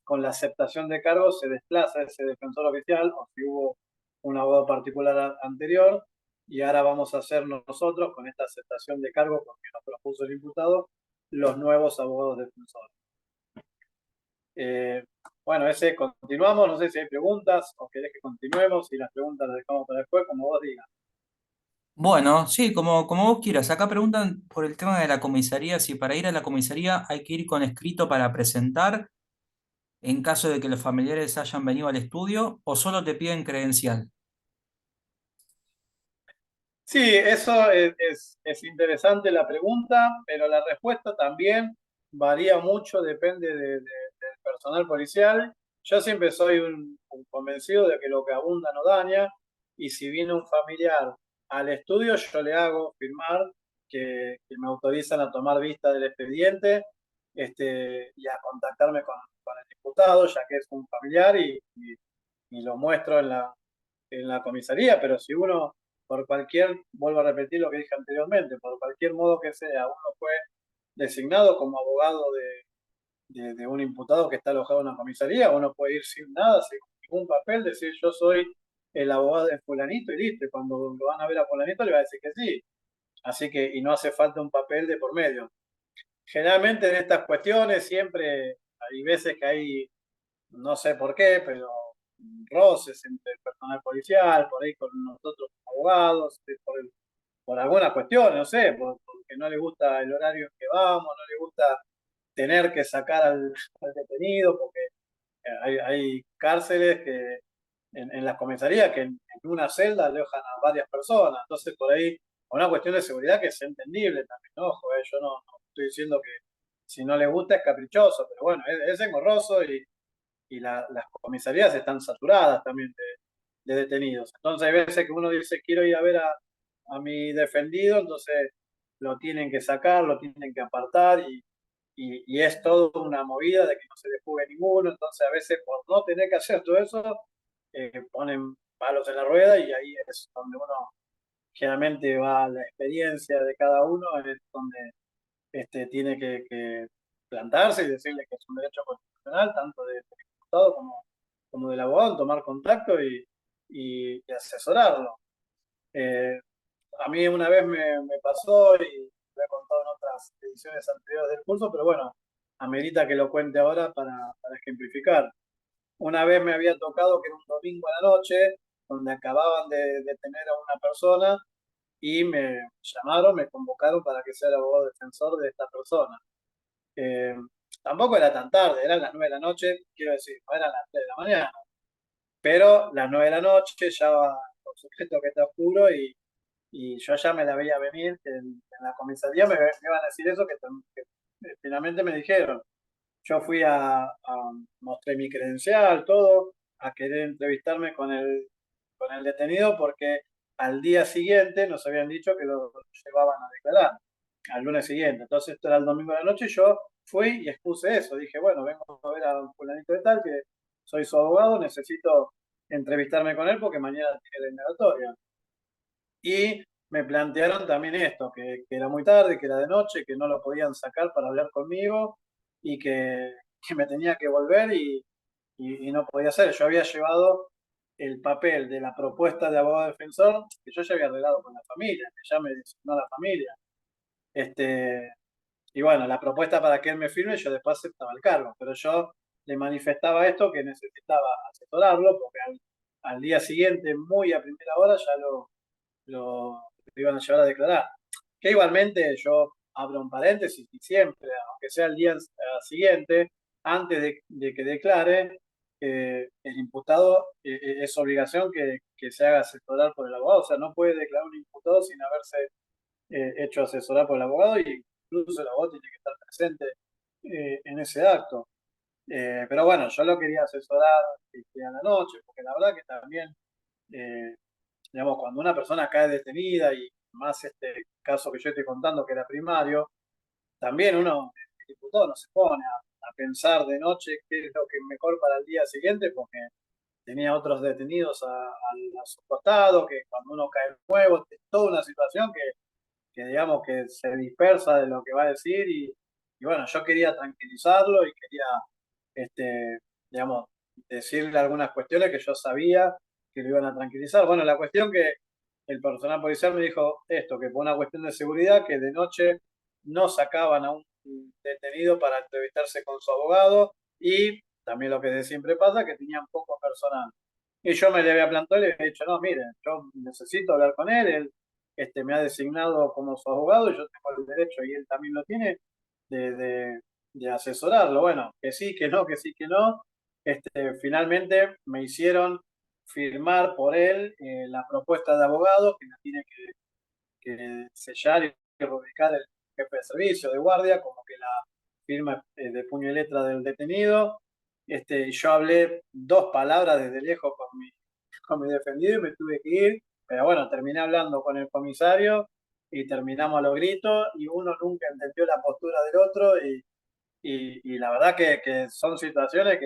con la aceptación de cargos se desplaza ese defensor oficial, o si hubo un abogado particular anterior, y ahora vamos a hacer nosotros, con esta aceptación de cargos, porque nos propuso el imputado, los nuevos abogados defensores. Bueno, ese continuamos, no sé si hay preguntas o querés que continuemos, y las preguntas las dejamos para después, como vos digas. Bueno, sí, como vos quieras. Acá preguntan por el tema de la comisaría, si para ir a la comisaría hay que ir con escrito para presentar en caso de que los familiares hayan venido al estudio o solo te piden credencial. Sí, eso es interesante la pregunta, pero la respuesta también varía mucho, depende del personal policial. Yo siempre soy un convencido de que lo que abunda no daña, y si viene un familiar al estudio, yo le hago firmar que me autorizan a tomar vista del expediente, y a contactarme con el diputado, ya que es un familiar, y lo muestro en la comisaría, pero si uno, por cualquier, vuelvo a repetir lo que dije anteriormente, por cualquier modo que sea, uno fue designado como abogado de un imputado que está alojado en una comisaría, uno puede ir sin nada, sin ningún papel, decir yo soy el abogado de fulanito y listo, y cuando lo van a ver a fulanito le va a decir que sí. Así que, y no hace falta un papel de por medio. Generalmente en estas cuestiones siempre hay veces que hay, no sé por qué, pero roces entre el personal policial, por ahí con nosotros abogados, por alguna cuestión, no sé, porque no le gusta el horario en que vamos, no le gusta tener que sacar al detenido, porque hay cárceles que en las comisarías que en una celda alojan a varias personas, entonces por ahí, una cuestión de seguridad que es entendible también, ¿no? Ojo, yo no estoy diciendo que si no le gusta es caprichoso, pero bueno, es engorroso, y las comisarías están saturadas también de detenidos. Entonces hay veces que uno dice, quiero ir a ver a mi defendido, entonces lo tienen que sacar, lo tienen que apartar, y es toda una movida de que no se le fugue ninguno, entonces a veces por no tener que hacer todo eso, ponen palos en la rueda, y ahí es donde uno generalmente va a la experiencia de cada uno, es donde tiene que plantarse y decirle que es un derecho constitucional, tanto del diputado como del abogado, tomar contacto y asesorarlo. Eh, a mí una vez me pasó, y lo he contado en otras ediciones anteriores del curso, pero bueno, amerita que lo cuente ahora para ejemplificar. Una vez me había tocado que era un domingo a la noche, donde acababan de detener a una persona, y me llamaron, me convocaron para que sea el abogado defensor de esta persona. Eh, Tampoco era tan tarde, eran las 9 de la noche, quiero decir, no eran las 3 de la mañana, pero las 9 de la noche ya va, por supuesto que está oscuro, y yo ya me la veía venir, que en la comisaría me iban a decir eso, que finalmente me dijeron. Yo fui mostré mi credencial, todo, a querer entrevistarme con el detenido, porque al día siguiente nos habían dicho que lo llevaban a declarar, al lunes siguiente. Entonces esto era el domingo de la noche, y yo fui y expuse eso. Dije, bueno, vengo a ver a un fulanito de tal, que soy su abogado, necesito entrevistarme con él porque mañana tiene la indagatoria. Y me plantearon también esto, que era muy tarde, que era de noche, que no lo podían sacar para hablar conmigo, y que me tenía que volver, y no podía ser. Yo había llevado el papel de la propuesta de abogado defensor, que yo ya había arreglado con la familia, que ya me designó la familia. Y bueno, la propuesta para que él me firme, yo después aceptaba el cargo, pero yo le manifestaba esto, que necesitaba asesorarlo, porque al día siguiente, muy a primera hora, ya lo iban a llevar a declarar. Que igualmente yo abro un paréntesis, y siempre, aunque sea el día siguiente, antes de que declare, el imputado, es obligación que se haga asesorar por el abogado. O sea, no puede declarar un imputado sin haberse hecho asesorar por el abogado, y incluso el abogado tiene que estar presente en ese acto. Pero bueno, yo lo quería asesorar a la noche, porque la verdad que también, eh, digamos, cuando una persona cae detenida, y más este caso que yo estoy contando, que era primario, también uno, el diputado, no se pone a pensar de noche qué es lo que es mejor para el día siguiente, porque tenía otros detenidos a su costado, que cuando uno cae nuevo, es toda una situación que digamos que se dispersa de lo que va a decir y bueno, yo quería tranquilizarlo y quería, digamos, decirle algunas cuestiones que yo sabía que lo iban a tranquilizar. Bueno, la cuestión que el personal policial me dijo esto, que por una cuestión de seguridad, que de noche no sacaban a un detenido para entrevistarse con su abogado y también lo que siempre pasa, que tenían poco personal. Y yo me le había planteado y le había dicho, no, mire, yo necesito hablar con él, me ha designado como su abogado y yo tengo el derecho, y él también lo tiene, de, de, de asesorarlo. Bueno, que sí, que no, que sí, que no. Finalmente me hicieron firmar por él la propuesta de abogado que la tiene que sellar y rubricar el jefe de servicio de guardia, como que la firma de puño y letra del detenido. Yo hablé dos palabras desde lejos con mi defendido y me tuve que ir, pero bueno, terminé hablando con el comisario y terminamos a los gritos y uno nunca entendió la postura del otro y la verdad que son situaciones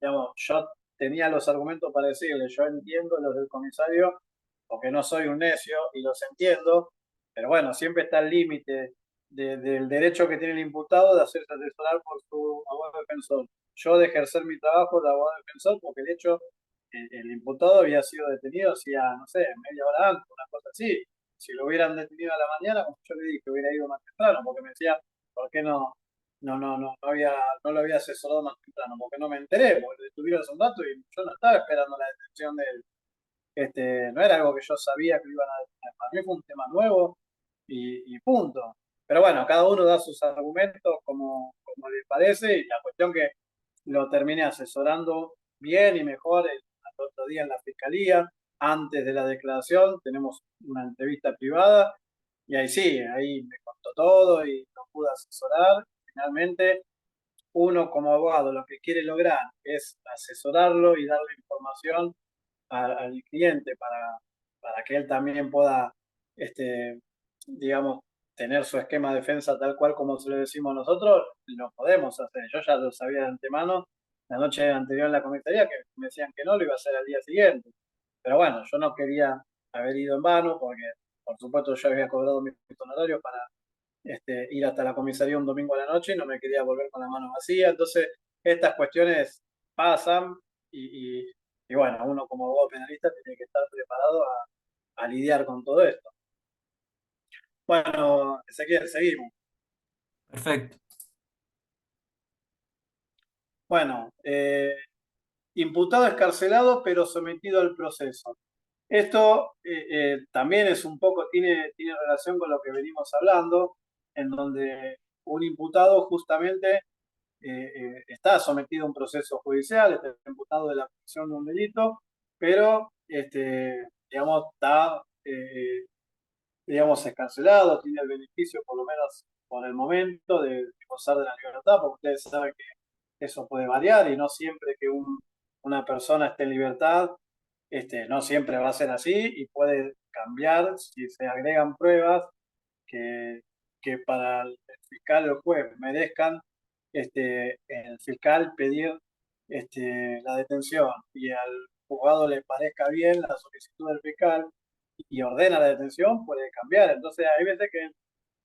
digamos, yo tenía los argumentos para decirle, yo entiendo los del comisario, porque no soy un necio y los entiendo, pero bueno, siempre está el límite del derecho que tiene el imputado de hacerse asesorar por su abogado defensor. Yo de ejercer mi trabajo de abogado defensor, porque de hecho el imputado había sido detenido hacía, no sé, media hora antes, una cosa así. Si lo hubieran detenido a la mañana, como yo le dije, hubiera ido más temprano, porque me decía, ¿por qué no lo había asesorado más temprano? Porque no me enteré, porque detuvieron hace un rato y yo no estaba esperando la detención de él. No era algo que yo sabía que lo iban a detener. Para mí fue un tema nuevo y punto. Pero bueno, cada uno da sus argumentos como le parece y la cuestión que lo terminé asesorando bien y mejor el otro día en la fiscalía. Antes de la declaración tenemos una entrevista privada y ahí sí, ahí me contó todo y lo pude asesorar. Finalmente, uno como abogado lo que quiere lograr es asesorarlo y darle información al cliente para que él también pueda, digamos, tener su esquema de defensa tal cual como se lo decimos nosotros, lo podemos hacer. Yo ya lo sabía de antemano la noche anterior en la comisaría que me decían que no, lo iba a hacer al día siguiente. Pero bueno, yo no quería haber ido en vano porque, por supuesto, yo había cobrado mis honorarios para ir hasta la comisaría un domingo a la noche y no me quería volver con la mano vacía. Entonces, estas cuestiones pasan y, y bueno, uno como abogado penalista tiene que estar preparado a lidiar con todo esto. Bueno, Ezequiel, seguimos. Perfecto. Bueno, imputado escarcelado pero sometido al proceso. Esto también es un poco, tiene relación con lo que venimos hablando, en donde un imputado justamente está sometido a un proceso judicial, está imputado de la comisión de un delito, pero digamos, está digamos, escarcelado, tiene el beneficio, por lo menos por el momento, de gozar de la libertad, porque ustedes saben que eso puede variar y no siempre que una persona esté en libertad, no siempre va a ser así y puede cambiar si se agregan pruebas que, que para el fiscal o el juez merezcan el fiscal pedir la detención y al juzgado le parezca bien la solicitud del fiscal y ordena la detención, puede cambiar. Entonces hay veces que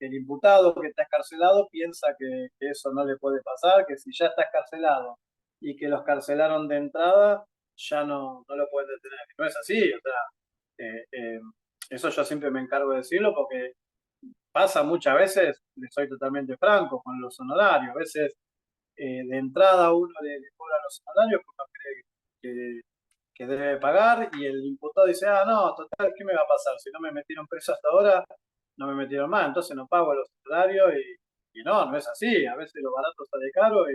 el imputado que está escarcelado piensa que eso no le puede pasar, que si ya está escarcelado y que los carcelaron de entrada, ya no lo pueden detener. No es así, o sea, eh, eh, eso yo siempre me encargo de decirlo porque pasa muchas veces, le soy totalmente franco, con los honorarios. A veces de entrada uno le cobra los honorarios porque uno cree que debe pagar y el imputado dice, ah, no, total, ¿qué me va a pasar? Si no me metieron preso hasta ahora, no me metieron más, entonces no pago los honorarios y no es así. A veces lo barato sale caro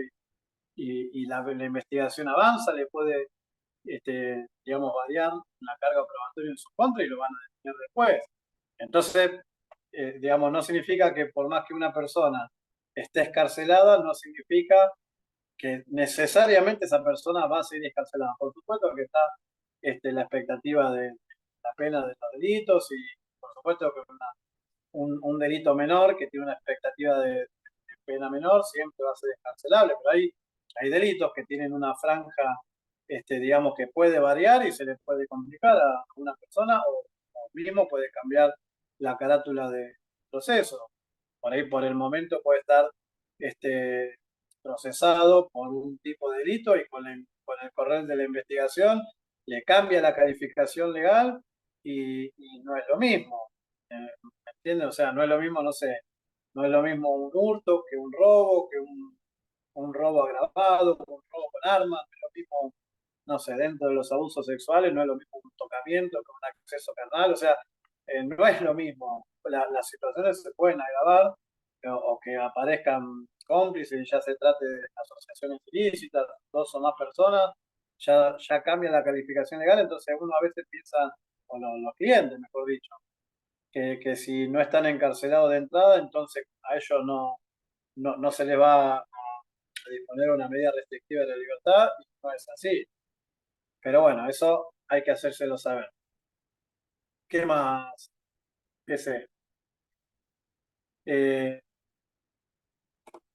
y la investigación avanza, le puede, digamos, variar la carga probatoria en su contra y lo van a detener después. Entonces, digamos, no significa que por más que una persona esté escarcelada, no significa que necesariamente esa persona va a ser escarcelada. Por supuesto que está la expectativa de la pena de los delitos y por supuesto que un delito menor que tiene una expectativa de pena menor, siempre va a ser escarcelable, pero hay delitos que tienen una franja, digamos, que puede variar y se les puede complicar a una persona o mismo puede cambiar la carátula de proceso. Por ahí, por el momento, puede estar procesado por un tipo de delito y con el correr de la investigación le cambia la calificación legal y no es lo mismo. ¿Me entiendes? O sea, no es lo mismo, no sé, no es lo mismo un hurto que un robo, que un robo agravado, un robo con armas, no es lo mismo, no sé, dentro de los abusos sexuales no es lo mismo un tocamiento que un acceso carnal, o sea, no es lo mismo. Las situaciones se pueden agravar o que aparezcan cómplices y ya se trate de asociaciones ilícitas, dos o más personas, ya cambia la calificación legal, entonces uno a veces piensa, o los clientes, mejor dicho, que si no están encarcelados de entrada, entonces a ellos no se les va a disponer una medida restrictiva de la libertad, y no es así. Pero bueno, eso hay que hacérselo saber. ¿Qué más? ¿Qué sé? Eh,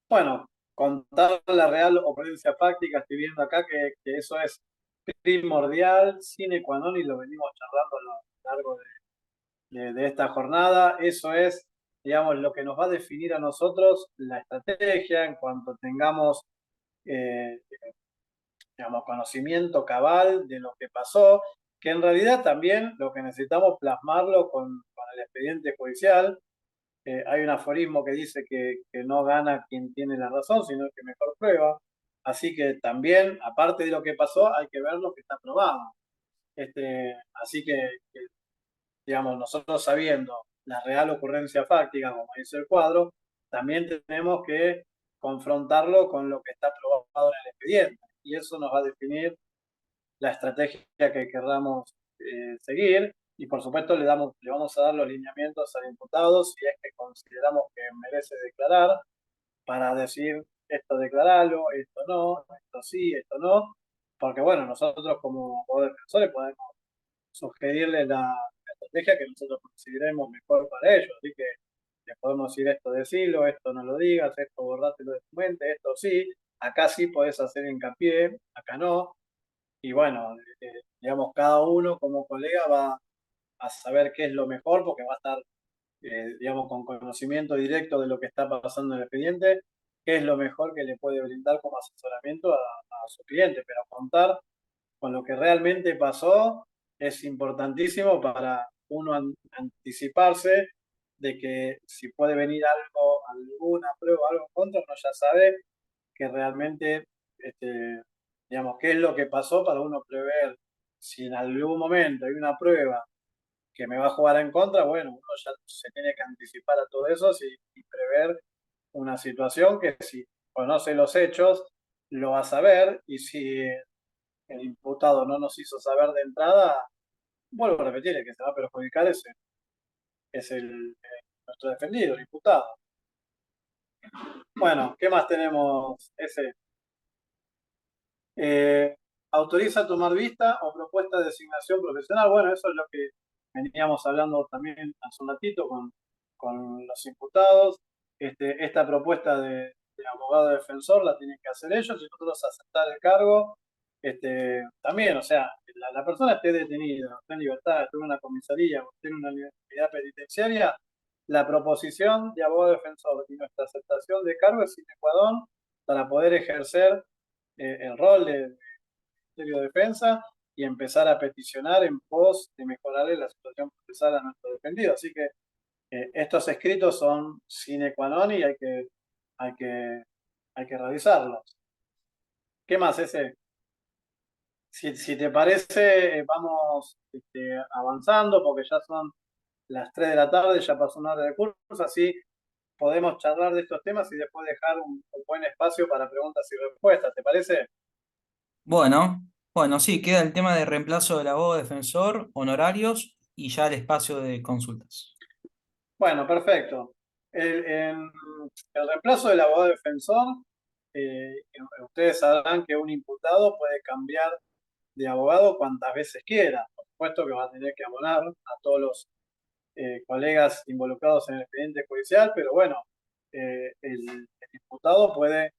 bueno, contar la real ocurrencia fáctica, estoy viendo acá que eso es primordial, sine qua non, y lo venimos charlando a lo largo de esta jornada. Eso es, digamos, lo que nos va a definir a nosotros la estrategia en cuanto tengamos, eh, digamos, conocimiento cabal de lo que pasó, que en realidad también lo que necesitamos plasmarlo con el expediente judicial. Hay un aforismo que dice que no gana quien tiene la razón, sino el que mejor prueba. Así que también, aparte de lo que pasó, hay que ver lo que está probado. Así que digamos, nosotros sabiendo la real ocurrencia fáctica, como dice el cuadro, también tenemos que confrontarlo con lo que está probado en el expediente. Y eso nos va a definir la estrategia que querramos seguir. Y por supuesto le vamos a dar los lineamientos al imputado si es que consideramos que merece declarar, para decir esto declaralo, esto no, esto sí, esto no. Porque bueno, nosotros como defensores podemos sugerirle la estrategia que nosotros consideremos mejor para ellos. Así que les podemos decir esto, decilo, esto no lo digas, esto borrátelo de tu mente, esto sí, acá sí podés hacer hincapié, acá no. Y bueno, digamos, cada uno como colega va a saber qué es lo mejor porque va a estar, digamos, con conocimiento directo de lo que está pasando en el expediente, qué es lo mejor que le puede brindar como asesoramiento a su cliente, pero contar con lo que realmente pasó es importantísimo para uno anticiparse de que si puede venir algo, alguna prueba, algo en contra, uno ya sabe que realmente, digamos, qué es lo que pasó para uno prever si en algún momento hay una prueba que me va a jugar en contra, bueno, uno ya se tiene que anticipar a todo eso y prever una situación que si conoce los hechos, lo va a saber y si el imputado no nos hizo saber de entrada, vuelvo a repetir, el que se va a perjudicar es nuestro defendido, el imputado. Bueno, ¿qué más tenemos? Eh, autoriza tomar vista o propuesta de designación profesional. Bueno, eso es lo que veníamos hablando también hace un ratito con los imputados. Esta propuesta de abogado defensor la tienen que hacer ellos y nosotros aceptar el cargo. También, o sea, la persona esté detenida, esté en libertad, esté en una comisaría o esté en una unidad penitenciaria, la proposición de abogado defensor y nuestra aceptación de cargo es sine qua non para poder ejercer el rol de Ministerio de Defensa y empezar a peticionar en pos de mejorarle la situación procesal a nuestro defendido. Así que estos escritos son sine qua non y hay que, hay que realizarlos. ¿Qué más, ese? Si te parece, vamos avanzando porque ya son las 3 de la tarde, ya pasó una hora de curso, así podemos charlar de estos temas y después dejar un buen espacio para preguntas y respuestas. ¿Te parece? Bueno, sí, queda el tema de reemplazo del abogado defensor, honorarios y ya el espacio de consultas. Bueno, perfecto. El reemplazo del abogado defensor, ustedes sabrán que un imputado puede cambiar de abogado cuantas veces quiera. Por supuesto que va a tener que abonar a todos los colegas involucrados en el expediente judicial, pero bueno, el diputado puede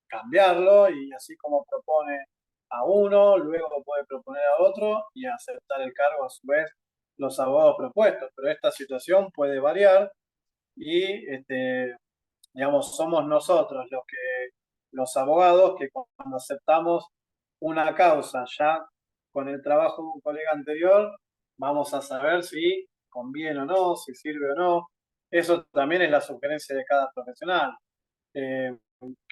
cambiarlo y así como propone a uno, luego puede proponer a otro y aceptar el cargo a su vez los abogados propuestos. Pero esta situación puede variar y digamos, somos nosotros los abogados que cuando aceptamos una causa ya con el trabajo de un colega anterior, vamos a saber si conviene o no, si sirve o no. Eso también es la sugerencia de cada profesional. Eh,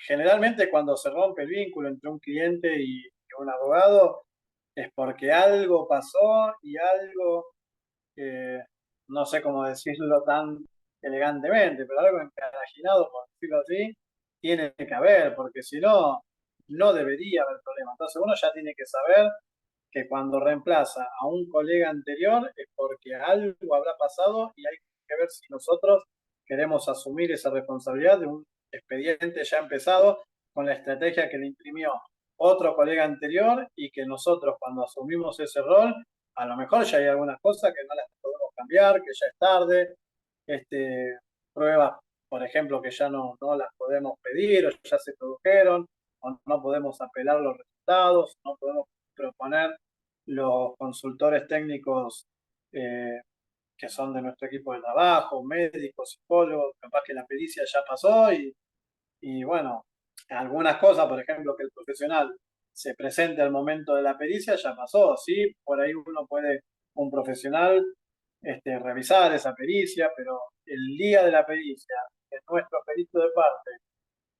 Generalmente cuando se rompe el vínculo entre un cliente y un abogado es porque algo pasó y algo no sé cómo decirlo tan elegantemente, pero algo encarajinado, por decirlo así, tiene que haber, porque si no, no debería haber problema. Entonces uno ya tiene que saber que cuando reemplaza a un colega anterior es porque algo habrá pasado y hay que ver si nosotros queremos asumir esa responsabilidad de un expediente ya empezado con la estrategia que le imprimió otro colega anterior y que nosotros cuando asumimos ese rol, a lo mejor ya hay algunas cosas que no las podemos cambiar, que ya es tarde, pruebas, por ejemplo, que ya no las podemos pedir o ya se produjeron, o no podemos apelar los resultados, no podemos proponer los consultores técnicos que son de nuestro equipo de trabajo, médicos, psicólogos, capaz que la pericia ya pasó y bueno, algunas cosas, por ejemplo, que el profesional se presente al momento de la pericia, ya pasó, ¿sí? Por ahí uno puede, un profesional, revisar esa pericia, pero el día de la pericia, que nuestro perito de parte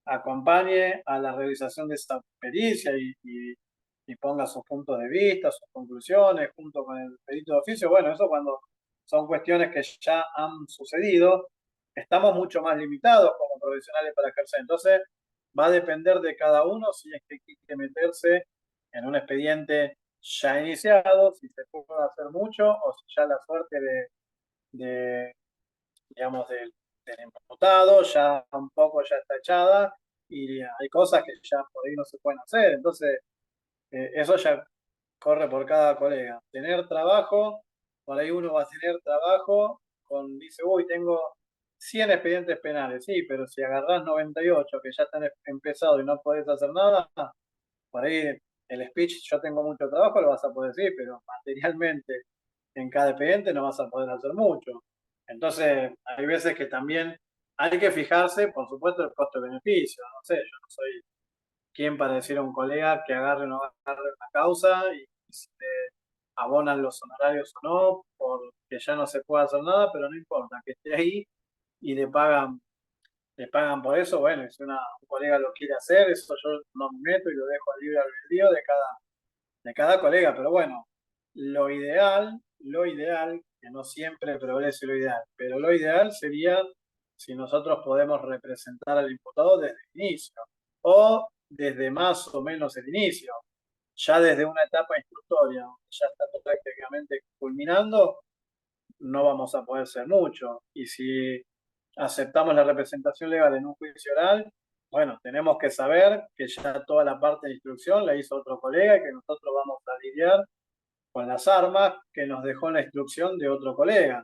acompañe a la realización de esta pericia y ponga sus puntos de vista, sus conclusiones, junto con el perito de oficio. Bueno, eso cuando son cuestiones que ya han sucedido, estamos mucho más limitados como profesionales para ejercer. Entonces, va a depender de cada uno si es que quiere meterse en un expediente ya iniciado, si se puede hacer mucho o si ya la suerte de digamos, del imputado, ya un poco ya está echada y hay cosas que ya por ahí no se pueden hacer. Entonces, eso ya corre por cada colega. Tener trabajo, por ahí uno va a tener trabajo dice, uy, tengo 100 expedientes penales, sí, pero si agarrás 98 que ya están empezados y no podés hacer nada, por ahí el speech, yo tengo mucho trabajo, lo vas a poder decir, pero materialmente en cada expediente no vas a poder hacer mucho. Entonces, hay veces que también hay que fijarse, por supuesto, el costo-beneficio. No sé, yo no soy quien para decir a un colega que agarre o no agarre una causa y si le abonan los honorarios o no, porque ya no se puede hacer nada, pero no importa, que esté ahí y le pagan por eso, bueno, si un colega lo quiere hacer, eso yo no me meto y lo dejo al libre albedrío de cada colega, pero bueno, lo ideal, que no siempre prevalece lo ideal, pero lo ideal sería si nosotros podemos representar al imputado desde el inicio, o desde más o menos el inicio, ya desde una etapa instructoria, donde ya está prácticamente culminando, no vamos a poder ser mucho, y si aceptamos la representación legal en un juicio oral, bueno, tenemos que saber que ya toda la parte de instrucción la hizo otro colega y que nosotros vamos a lidiar con las armas que nos dejó la instrucción de otro colega.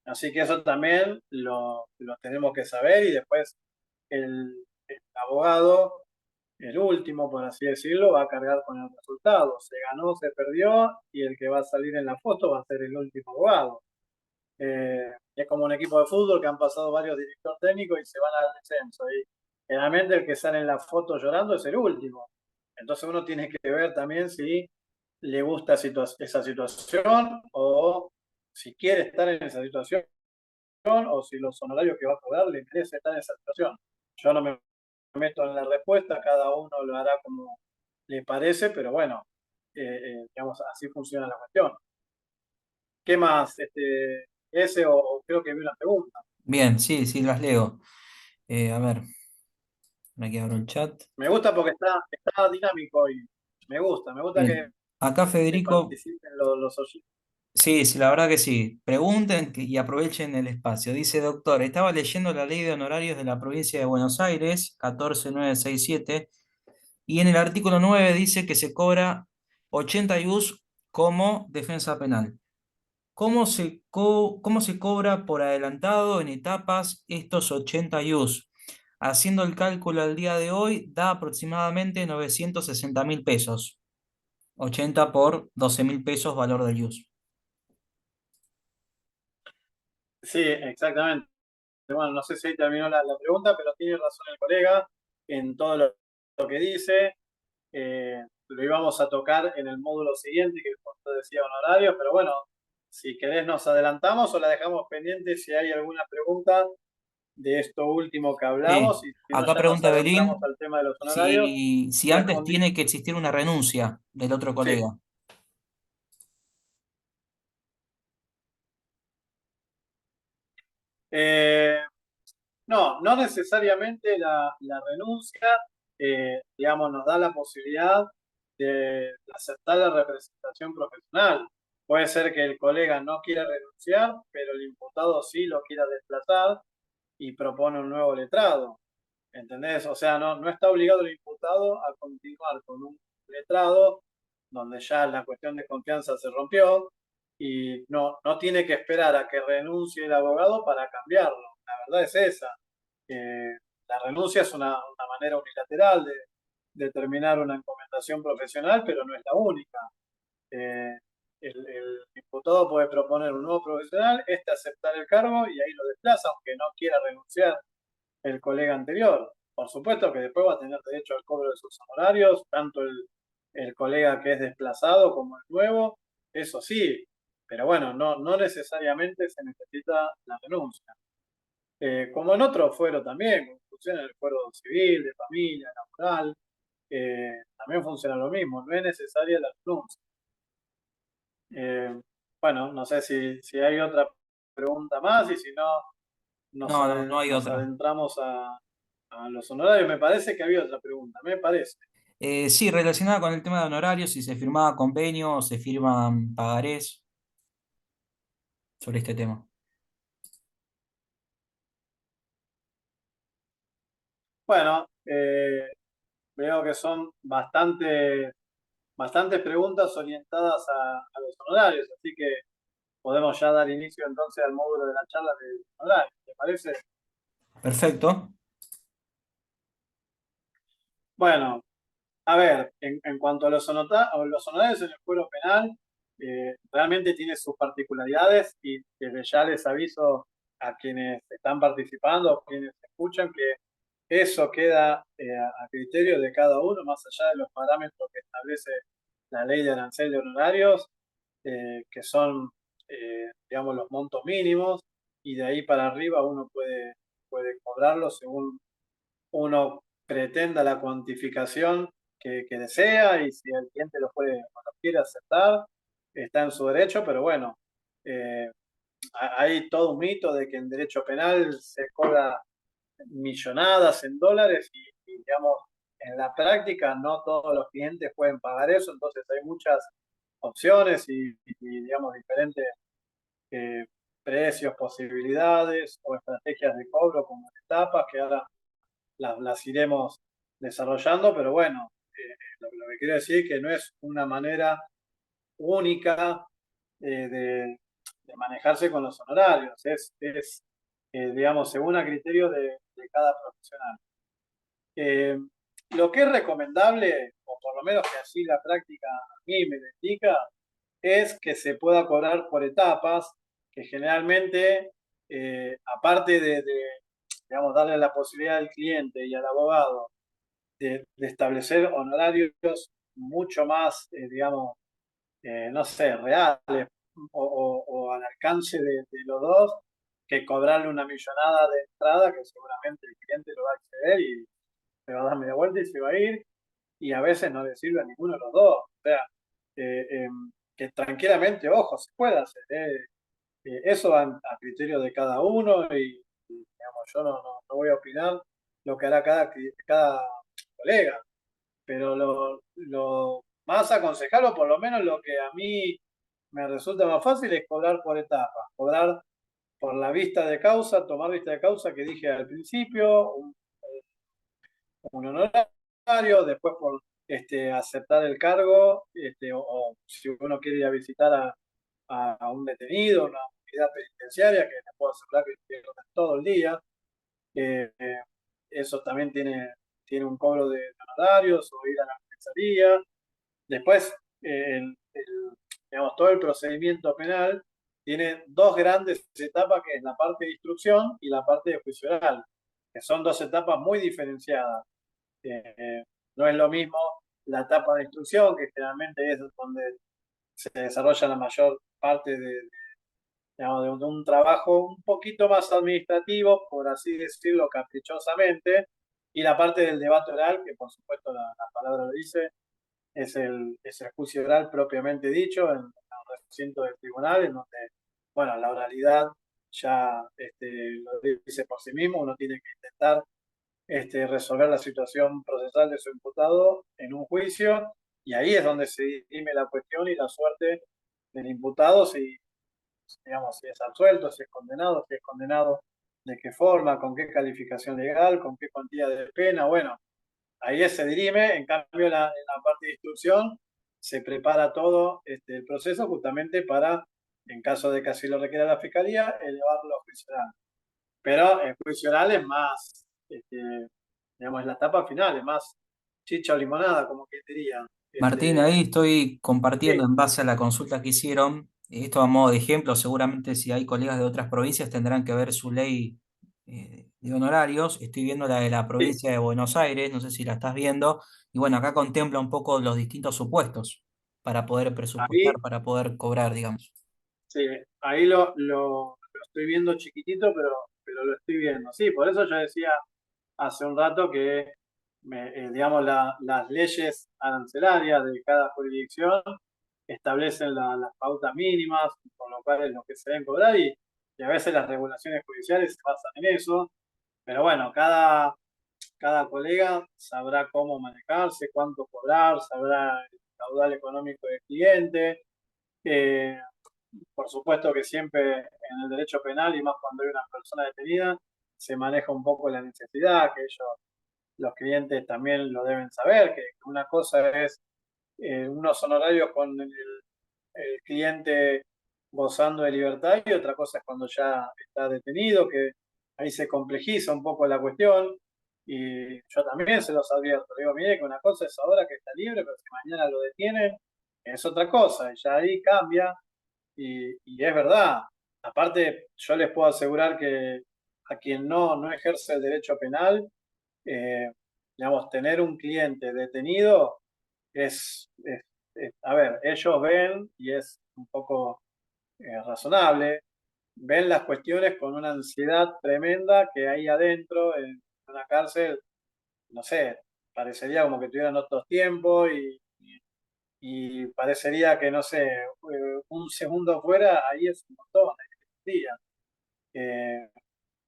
Así que eso también lo tenemos que saber y después el abogado, el último, por así decirlo, va a cargar con el resultado. Se ganó, se perdió y el que va a salir en la foto va a ser el último abogado. Es como un equipo de fútbol que han pasado varios directores técnicos y se van al descenso. Y generalmente el que sale en la foto llorando es el último. Entonces uno tiene que ver también si le gusta esa situación o si quiere estar en esa situación o si los honorarios que va a cobrar le interesa estar en esa situación. Yo no me meto en la respuesta, cada uno lo hará como le parece, pero bueno, digamos, así funciona la cuestión. ¿Qué más? Ese o creo que vi una pregunta. Bien, sí, sí, las leo. A ver, aquí abro el chat. Me gusta porque está dinámico y me gusta que Bien, acá Federico, participen los oyentes. sí, sí, la verdad que sí. Pregunten y aprovechen el espacio. Dice, doctor, estaba leyendo la ley de honorarios de la provincia de Buenos Aires, 14967, y en el artículo 9 dice que se cobra 80 IUS como defensa penal. ¿Cómo se cobra por adelantado en etapas estos 80 IUS? Haciendo el cálculo al día de hoy, da aproximadamente 960.000 pesos. 80 por 12.000 pesos valor del IUS. Sí, exactamente. Bueno, no sé si ahí terminó la pregunta, pero tiene razón el colega en todo lo que dice. Lo íbamos a tocar en el módulo siguiente, que justo decía honorarios, pero bueno, si querés nos adelantamos o la dejamos pendiente si hay alguna pregunta de esto último que Sí, hablamos y si no acá ya nos pregunta adentramos Belín al tema de los honorarios. si Les antes tiene que existir una renuncia del otro Sí. colega. Eh, no, no necesariamente la renuncia, digamos, nos da la posibilidad de aceptar la representación profesional. Puede ser que el colega no quiera renunciar, pero el imputado sí lo quiera desplazar y propone un nuevo letrado. ¿Entendés? O sea, no está obligado el imputado a continuar con un letrado donde ya la cuestión de confianza se rompió y no tiene que esperar a que renuncie el abogado para cambiarlo. La verdad es esa. La renuncia es una manera unilateral de terminar una encomendación profesional, pero no es la única. Eh, el imputado puede proponer un nuevo profesional, este aceptar el cargo y ahí lo desplaza, aunque no quiera renunciar el colega anterior. Por supuesto que después va a tener derecho al cobro de sus honorarios, tanto el colega que es desplazado como el nuevo, eso sí, pero bueno, no necesariamente se necesita la renuncia. Como en otro fuero también, como funciona en el fuero civil, de familia, laboral, también funciona lo mismo, no es necesaria la renuncia. Bueno, no sé si hay otra pregunta más y si no, No, no, no hay nos otra. adentramos a los honorarios. Me parece que había otra pregunta, me parece. Sí, relacionada con el tema de honorarios, si se firmaba convenio o se firman pagarés sobre este tema. Bueno, veo que son bastantes preguntas orientadas a los honorarios, así que podemos ya dar inicio entonces al módulo de la charla de honorarios, ¿te parece? Perfecto. Bueno, a ver, en cuanto a a los honorarios en el fuero penal, realmente tiene sus particularidades y desde ya les aviso a quienes están participando o quienes escuchan que eso queda a criterio de cada uno, más allá de los parámetros que establece la ley de arancel de honorarios, que son, digamos, los montos mínimos, y de ahí para arriba uno puede cobrarlo según uno pretenda la cuantificación que desea y si el cliente lo puede o lo quiere aceptar, está en su derecho, pero bueno, eh, hay todo un mito de que en derecho penal se cobra millonadas en dólares digamos, en la práctica no todos los clientes pueden pagar eso, entonces hay muchas opciones digamos, diferentes eh, precios, posibilidades o estrategias de cobro como etapas que ahora las iremos desarrollando, pero bueno, lo que quiero decir es que no es una manera única de manejarse con los honorarios, digamos, según a criterio de cada profesional. Eh, lo que es recomendable, o por lo menos que así la práctica a mí me lo indica, es que se pueda cobrar por etapas, que generalmente, aparte digamos, darle la posibilidad al cliente y al abogado de establecer honorarios mucho más, digamos, no sé, reales o al alcance de los dos, que cobrarle una millonada de entrada, que seguramente el cliente lo va a acceder y se va a dar media vuelta y se va a ir, y a veces no le sirve a ninguno de los dos. O sea, eh, eh, que tranquilamente, ojo, se puede hacer. Eso va a criterio de cada uno digamos, yo no voy a opinar lo que hará cada colega, pero lo más aconsejable, o por lo menos lo que a mí me resulta más fácil, es cobrar por etapas, cobrar por la vista de causa, tomar vista de causa que dije al principio, un honorario, después por aceptar el cargo, o si uno quiere ir a visitar a un detenido, una unidad penitenciaria, que les puedo asegurar que pierden todo el día. eso también tiene un cobro de honorarios o ir a la comisaría. Después, digamos, todo el procedimiento penal tiene dos grandes etapas, que es la parte de instrucción y la parte de juicio oral, que son dos etapas muy diferenciadas. No es lo mismo la etapa de instrucción, que generalmente es donde se desarrolla la mayor parte digamos, de un trabajo un poquito más administrativo, por así decirlo, caprichosamente, y la parte del debate oral, que por supuesto la palabra lo dice, es el juicio oral propiamente dicho, en el recinto del tribunal, en donde, bueno, la oralidad ya lo dice por sí mismo, uno tiene que intentar resolver la situación procesal de su imputado en un juicio, y ahí es donde se dirime la cuestión y la suerte del imputado, si, digamos, si es absuelto, si es condenado, de qué forma, con qué calificación legal, con qué cuantía de pena, bueno, ahí se dirime. En cambio, en la parte de instrucción se prepara todo el proceso justamente para, en caso de que así lo requiera la Fiscalía, elevarlo a juicio oral. Pero el juicio oral es más, digamos, es la etapa final, es más chicha o limonada, como que diría. Martín, ahí estoy compartiendo Sí, en base a la consulta que hicieron, esto a modo de ejemplo, seguramente si hay colegas de otras provincias tendrán que ver su ley de honorarios. Estoy viendo la de la sí, provincia de Buenos Aires, no sé si la estás viendo, y bueno, acá contempla un poco los distintos supuestos para poder presupuestar, ahí, para poder cobrar, digamos. sí, ahí lo estoy viendo chiquitito, pero lo estoy viendo. Sí, por eso yo decía hace un rato que, digamos, las leyes arancelarias de cada jurisdicción establecen las pautas mínimas, con lo cual es lo que se deben cobrar, y a veces las regulaciones judiciales se basan en eso, pero bueno, cada colega sabrá cómo manejarse, cuánto cobrar, sabrá el caudal económico del cliente. Eh, por supuesto que siempre en el derecho penal, y más cuando hay una persona detenida, se maneja un poco la necesidad, que ellos, los clientes también lo deben saber, que una cosa es unos honorarios con el cliente gozando de libertad, y otra cosa es cuando ya está detenido, que ahí se complejiza un poco la cuestión, y yo también se los advierto, le digo, mire que una cosa es ahora que está libre, pero si mañana lo detienen, es otra cosa, y ya ahí cambia, y es verdad. Aparte, yo les puedo asegurar que a quien no ejerce el derecho penal, eh, digamos, tener un cliente detenido a ver, ellos ven, y es un poco razonable, ven las cuestiones con una ansiedad tremenda, que ahí adentro, en una cárcel, no sé, parecería como que tuvieran otros tiempos, y parecería que, no sé, un segundo fuera, ahí es un montón, es día. Eh,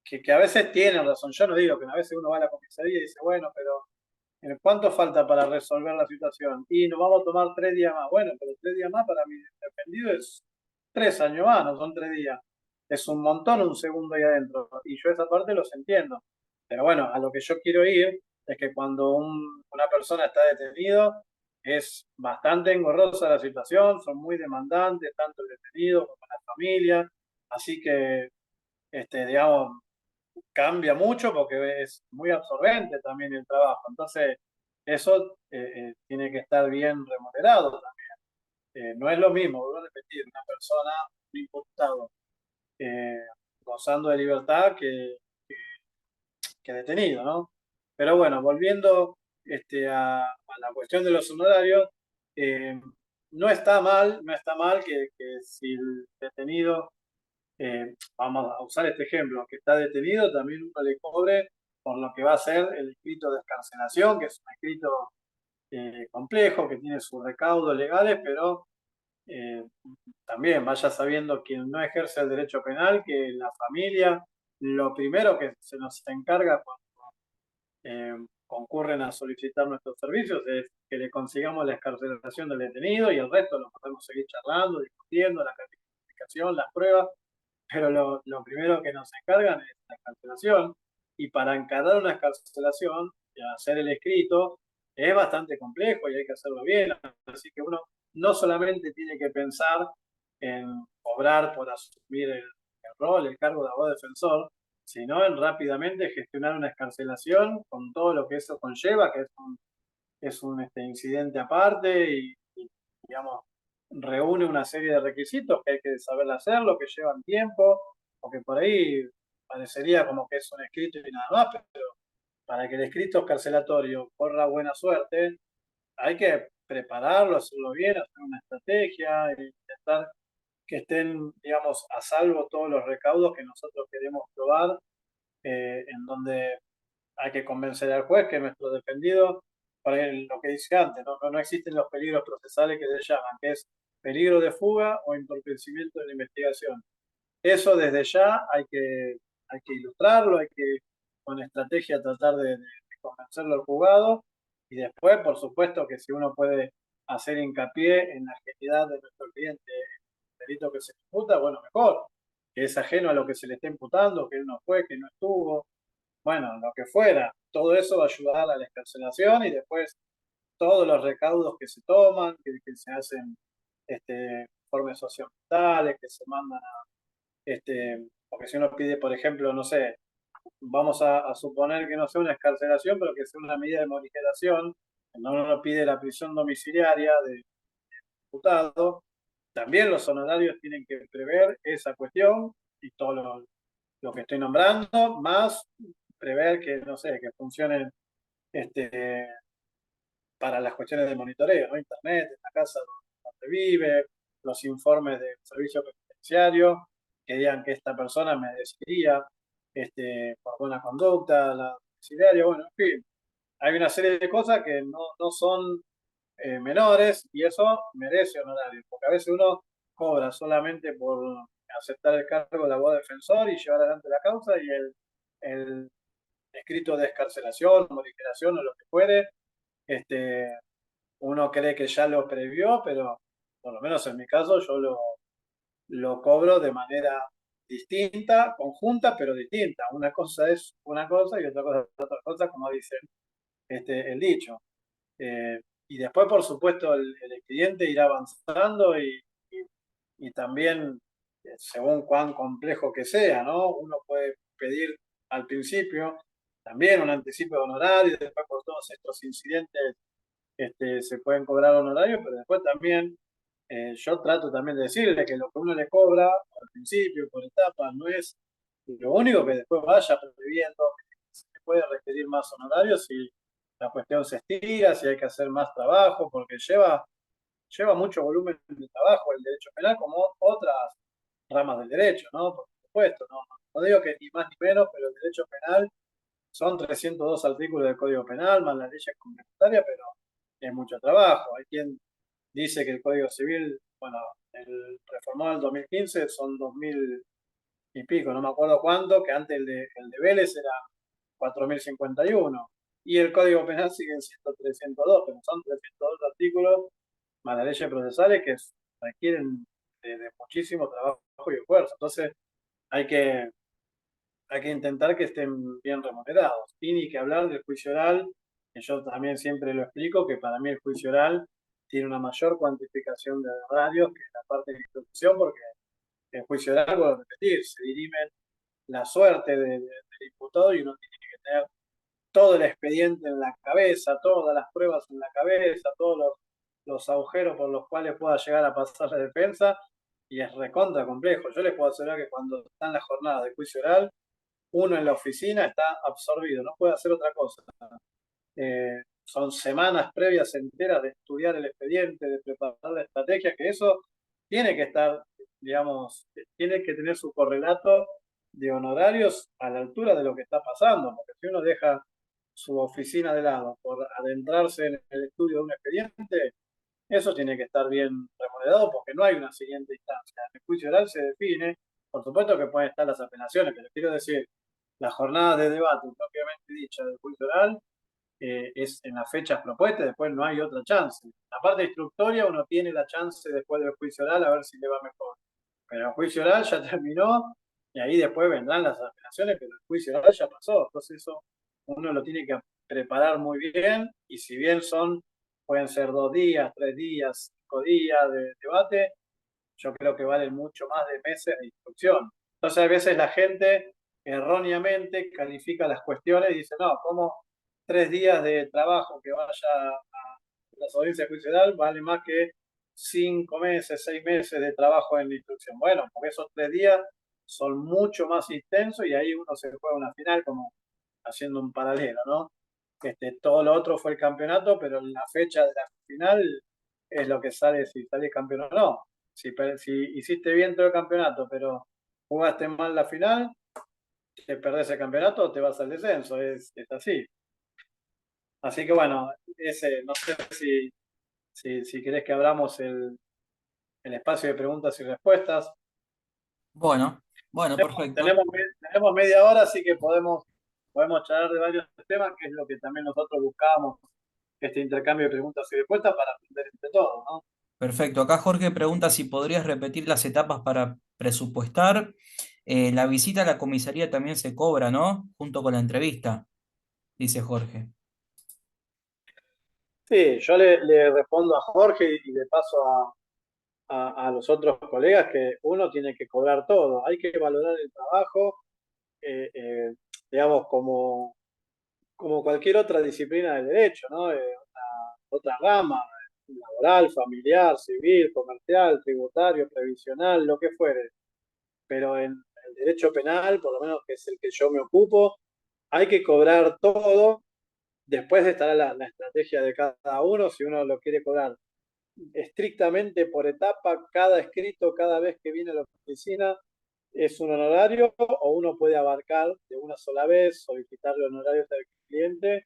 que a veces tienen razón, yo no digo que a veces uno va a la comisaría y dice, bueno, pero ¿cuánto falta para resolver la situación? Y nos vamos a tomar 3 días más. Bueno, pero 3 días más para mi defendido es 3 años más, no son 3 días. Es un montón un segundo ahí adentro. Y yo esa parte los entiendo. Pero bueno, a lo que yo quiero ir es que cuando una persona está detenido, es bastante engorrosa la situación, son muy demandantes, tanto el detenido como la familia. Así que, digamos, cambia mucho porque es muy absorbente también el trabajo. Entonces, eso tiene que estar bien remunerado también. No es lo mismo, vuelvo a repetir, una persona, un imputado, eh, gozando de libertad que detenido, ¿no? Pero bueno, volviendo a la cuestión de los honorarios, eh, no está mal que si el detenido, vamos a usar este ejemplo, que está detenido, también uno le cobre por lo que va a ser el escrito de excarcelación, que es un escrito complejo, que tiene sus recaudos legales, pero eh, también vaya sabiendo quien no ejerce el derecho penal, que la familia, lo primero que se nos encarga cuando concurren a solicitar nuestros servicios es que le consigamos la excarcelación del detenido, y el resto lo podemos seguir charlando, discutiendo, la calificación, las pruebas, pero lo primero que nos encargan es la escarcelación, y para encarar una escarcelación y hacer el escrito es bastante complejo y hay que hacerlo bien, así que uno no solamente tiene que pensar en cobrar por asumir el rol, el cargo de abogado defensor, sino en rápidamente gestionar una excarcelación con todo lo que eso conlleva, que es un incidente aparte y, digamos, reúne una serie de requisitos que hay que saber hacerlo, que llevan tiempo, o que por ahí parecería como que es un escrito y nada más, pero para que el escrito carcelatorio corra buena suerte, hay que prepararlo, hacerlo bien, hacer una estrategia, e intentar que estén, digamos, a salvo todos los recaudos que nosotros queremos probar, en donde hay que convencer al juez que nuestro defendido, para lo que dice antes, no existen los peligros procesales que se llaman, que es peligro de fuga o entorpecimiento de la investigación. Eso desde ya hay que ilustrarlo, hay que con estrategia tratar de convencerlo al juzgado y después, por supuesto, que si uno puede hacer hincapié en la agilidad de nuestro cliente, el delito que se imputa, bueno, mejor, que es ajeno a lo que se le está imputando, que él no fue, que no estuvo, bueno, lo que fuera. Todo eso va a ayudar a la escarcelación y después todos los recaudos que se toman, que se hacen informes socioambientales, que se mandan porque si uno pide, por ejemplo, no sé, vamos a suponer que no sea una escarcelación, pero que sea una medida de morigeración, no uno pide la prisión domiciliaria del diputado, también los honorarios tienen que prever esa cuestión y todo lo que estoy nombrando, más prever que, no sé, que funcionen este, para las cuestiones de monitoreo, ¿no? Internet, en la casa donde vive, los informes del servicio penitenciario, que digan que esta persona me decidiría por buena conducta, la domiciliaria, bueno, en fin, hay una serie de cosas que no son menores y eso merece honorario, porque a veces uno cobra solamente por aceptar el cargo de abogado defensor y llevar adelante la causa y el escrito de escarcelación, modificación o lo que fuere, este, uno cree que ya lo previó, pero por lo menos en mi caso yo lo cobro de manera distinta, conjunta, pero distinta. Una cosa es una cosa y otra cosa, como dicen el dicho. Y después, por supuesto, el expediente irá avanzando y también, según cuán complejo que sea, ¿no? Uno puede pedir al principio también un anticipo de honorario y después por todos estos incidentes se pueden cobrar honorarios, pero después también yo trato también de decirle que lo que uno le cobra al principio, por etapas, no es lo único que después vaya previendo, que se puede requerir más honorarios si la cuestión se estira, si hay que hacer más trabajo, porque lleva mucho volumen de trabajo el derecho penal como otras ramas del derecho, ¿no? Por supuesto, no digo que ni más ni menos, pero el derecho penal son 302 artículos del Código Penal, más las leyes complementarias, pero es mucho trabajo. Hay quien dice que el Código Civil, bueno, el reformado del 2015 son 2000 y pico, no me acuerdo cuánto, que antes el de Vélez era 4051. Y el Código Penal sigue siendo 302, pero son 302 artículos más las leyes procesales que requieren de muchísimo trabajo y esfuerzo. Entonces, hay que, hay que intentar que estén bien remunerados. Y ni que hablar del juicio oral, que yo también siempre lo explico, que para mí el juicio oral tiene una mayor cuantificación de horarios que la parte de instrucción, porque el juicio oral, vuelvo a repetir, se dirimen la suerte del imputado y uno tiene que tener todo el expediente en la cabeza, todas las pruebas en la cabeza, todos los agujeros por los cuales pueda llegar a pasar la defensa, y es recontra complejo. Yo les puedo asegurar que cuando está en la jornada de juicio oral, uno en la oficina está absorbido, no puede hacer otra cosa. Son semanas previas enteras de estudiar el expediente, de preparar la estrategia, que eso tiene que estar, digamos, tiene que tener su correlato de honorarios a la altura de lo que está pasando, porque si uno deja su oficina de lado por adentrarse en el estudio de un expediente, eso tiene que estar bien remunerado porque no hay una siguiente instancia. En el juicio oral se define, por supuesto que pueden estar las apelaciones, pero quiero decir, la jornada de debate propiamente dicha del juicio oral es en las fechas propuestas, después no hay otra chance. La parte instructoria uno tiene la chance después del juicio oral a ver si le va mejor. Pero el juicio oral ya terminó y ahí después vendrán las apelaciones, pero el juicio oral ya pasó. Entonces eso uno lo tiene que preparar muy bien y si bien pueden ser 2 días, 3 días, 5 días de debate, yo creo que valen mucho más de meses de instrucción. Entonces a veces la gente erróneamente califica las cuestiones y dice, no, como 3 días de trabajo que vaya a las audiencias judiciales vale más que 5 meses, 6 meses de trabajo en la instrucción. Bueno, porque esos 3 días son mucho más intensos y ahí uno se juega una final como haciendo un paralelo, ¿no? Todo lo otro fue el campeonato, pero la fecha de la final es lo que sale si salís campeón o no. Si hiciste bien todo el campeonato, pero jugaste mal la final, te perdés el campeonato o te vas al descenso, es así. Así que bueno, no sé si querés que abramos el espacio de preguntas y respuestas. Bueno, bueno, Tenemos, perfecto. tenemos, tenemos media hora, así que podemos charlar de varios temas, que es lo que también nosotros buscábamos, este intercambio de preguntas y respuestas para aprender entre todos, ¿no? Perfecto. Acá Jorge pregunta si podrías repetir las etapas para presupuestar. La visita a la comisaría también se cobra, ¿no? Junto con la entrevista, dice Jorge. Sí, yo le respondo a Jorge y le paso a los otros colegas que uno tiene que cobrar todo. Hay que valorar el trabajo, eh, eh, digamos, como cualquier otra disciplina del derecho, ¿no? Otra rama, laboral, familiar, civil, comercial, tributario, previsional, lo que fuere. Pero en el derecho penal, por lo menos que es el que yo me ocupo, hay que cobrar todo. Después estará la estrategia de cada uno, si uno lo quiere cobrar estrictamente por etapa, cada escrito, cada vez que viene a la oficina, es un honorario, o uno puede abarcar de una sola vez, solicitarle honorarios al cliente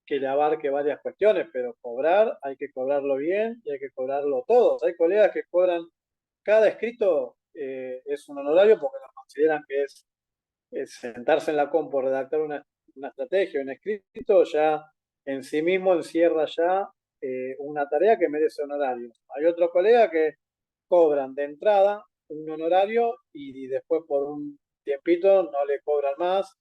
que le abarque varias cuestiones, pero cobrar, hay que cobrarlo bien y hay que cobrarlo todos. Hay colegas que cobran cada escrito, es un honorario porque lo consideran que es sentarse en la compu, redactar una estrategia, un escrito, ya en sí mismo encierra ya una tarea que merece honorario. Hay otros colegas que cobran de entrada un honorario y después por un tiempito no le cobran más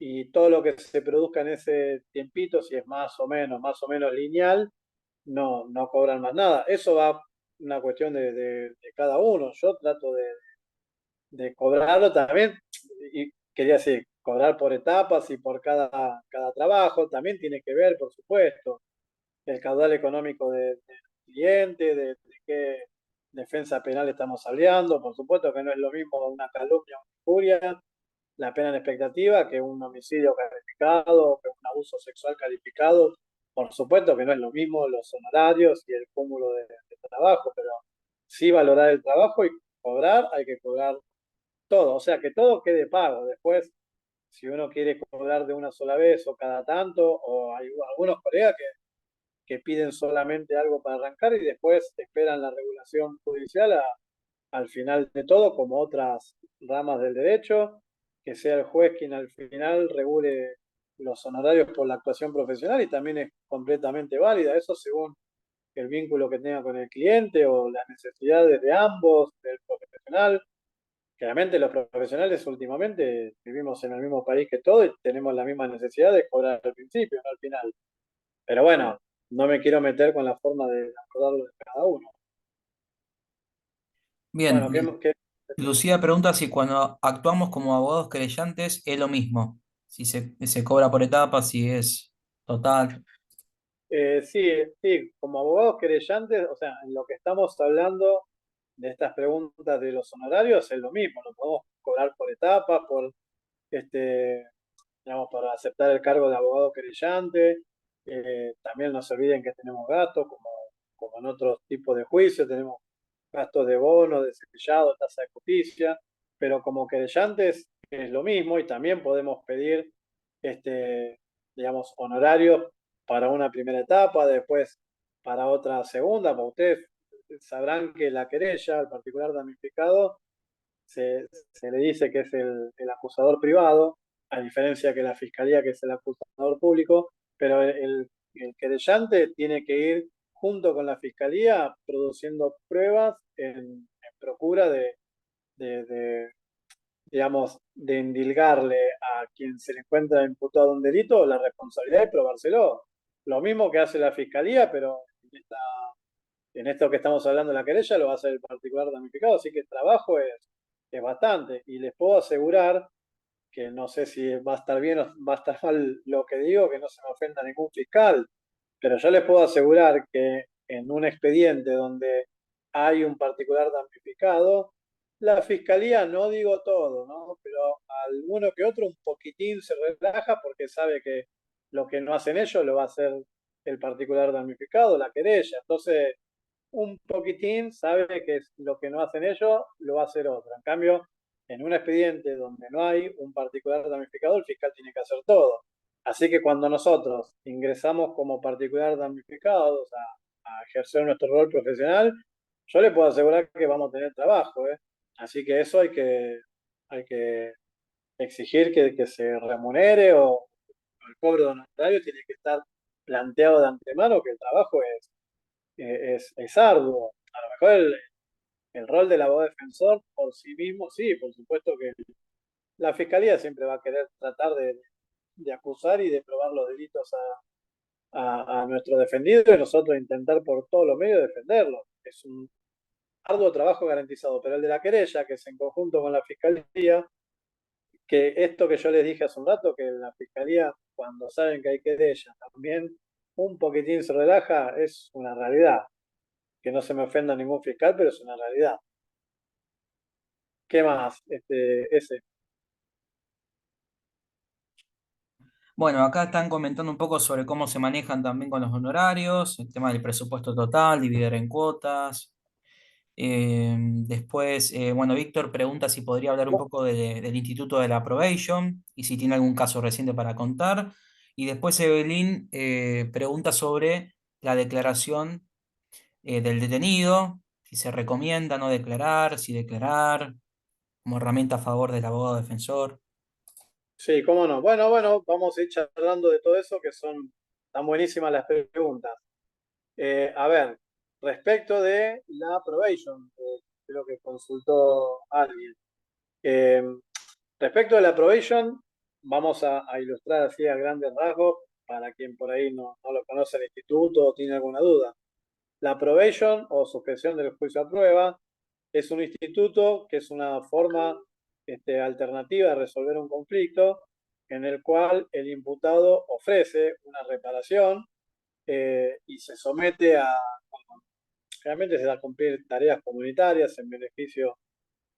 y todo lo que se produzca en ese tiempito, si es más o menos lineal, no cobran más nada. Eso va una cuestión de cada uno. Yo trato de cobrarlo también, y quería decir, cobrar por etapas y por cada trabajo, también tiene que ver, por supuesto, el caudal económico del cliente, de qué defensa penal estamos hablando, por supuesto que no es lo mismo una calumnia, una injuria, la pena en expectativa, que un homicidio calificado, que un abuso sexual calificado, por supuesto que no es lo mismo los honorarios y el cúmulo de trabajo, pero sí valorar el trabajo y cobrar, hay que cobrar todo, o sea, que todo quede pago. Después, si uno quiere cobrar de una sola vez o cada tanto, o hay algunos colegas que piden solamente algo para arrancar y después esperan la regulación judicial al final de todo, como otras ramas del derecho, que sea el juez quien al final regule los honorarios por la actuación profesional y también es completamente válida, eso según el vínculo que tenga con el cliente o las necesidades de ambos, del profesional. Claramente los profesionales últimamente vivimos en el mismo país que todos y tenemos la misma necesidad de cobrar al principio, no al final. Pero bueno, no me quiero meter con la forma de acordarlo de cada uno. Bien, Bueno, ¿qué? Lucía pregunta si cuando actuamos como abogados querellantes es lo mismo, si se cobra por etapas, si es total. Sí, sí, como abogados querellantes, o sea, en lo que estamos hablando de estas preguntas de los honorarios es lo mismo, lo podemos cobrar por etapas, este, digamos, para aceptar el cargo de abogado querellante. También no se olviden que tenemos gastos, como en otros tipos de juicios, tenemos gastos de bono, de cepillado, tasa de justicia, pero como querellantes es lo mismo y también podemos pedir, digamos, honorarios para una primera etapa, después para otra segunda, para ustedes sabrán que la querella, el particular damnificado, se le dice que es el acusador privado, a diferencia que la fiscalía, que es el acusador público, pero el querellante tiene que ir junto con la fiscalía produciendo pruebas en procura de, digamos, de endilgarle a quien se le encuentra imputado un delito la responsabilidad de probárselo. Lo mismo que hace la fiscalía, pero en esto que estamos hablando de la querella lo va a hacer el particular damnificado, así que el trabajo es bastante. Y les puedo asegurar que no sé si va a estar bien o va a estar mal lo que digo, que no se me ofenda ningún fiscal, pero yo les puedo asegurar que en un expediente donde hay un particular damnificado, la fiscalía, no digo todo, ¿no? Pero alguno que otro un poquitín se relaja porque sabe que lo que no hacen ellos lo va a hacer el particular damnificado, la querella. Entonces, un poquitín sabe que lo que no hacen ellos lo va a hacer otro. En cambio, en un expediente donde no hay un particular damnificado, el fiscal tiene que hacer todo. Así que cuando nosotros ingresamos como particular damnificados a ejercer nuestro rol profesional, yo le puedo asegurar que vamos a tener trabajo, ¿eh? Así que eso hay que exigir que se remunere o el cobro de honorario tiene que estar planteado de antemano que el trabajo es arduo. A lo mejor el rol del abogado defensor por sí mismo, sí, por supuesto que la fiscalía siempre va a querer tratar de acusar y de probar los delitos a nuestro defendido y nosotros intentar por todos los medios defenderlo. Es un arduo trabajo garantizado, pero el de la querella, que es en conjunto con la fiscalía, que esto que yo les dije hace un rato, que la fiscalía, cuando saben que hay querella, también un poquitín se relaja, es una realidad. Que no se me ofenda ningún fiscal, pero es una realidad. ¿Qué más? Ese. Bueno, acá están comentando un poco sobre cómo se manejan también con los honorarios, el tema del presupuesto total, dividir en cuotas. Después, bueno, Víctor pregunta si podría hablar un poco del Instituto de la Probation y si tiene algún caso reciente para contar. Y después Evelyn pregunta sobre la declaración del detenido, si se recomienda no declarar, si declarar, como herramienta a favor del abogado defensor. Sí, cómo no. Bueno, vamos a ir charlando de todo eso, que son tan buenísimas las preguntas. A ver, respecto de la probation, creo que consultó alguien. Eh, Respecto de la probation, vamos a ilustrar así a grandes rasgos para quien por ahí no lo conoce el instituto o tiene alguna duda. La probation o suspensión del juicio a prueba es un instituto que es una forma alternativa de resolver un conflicto en el cual el imputado ofrece una reparación y se somete realmente se da a cumplir tareas comunitarias en beneficio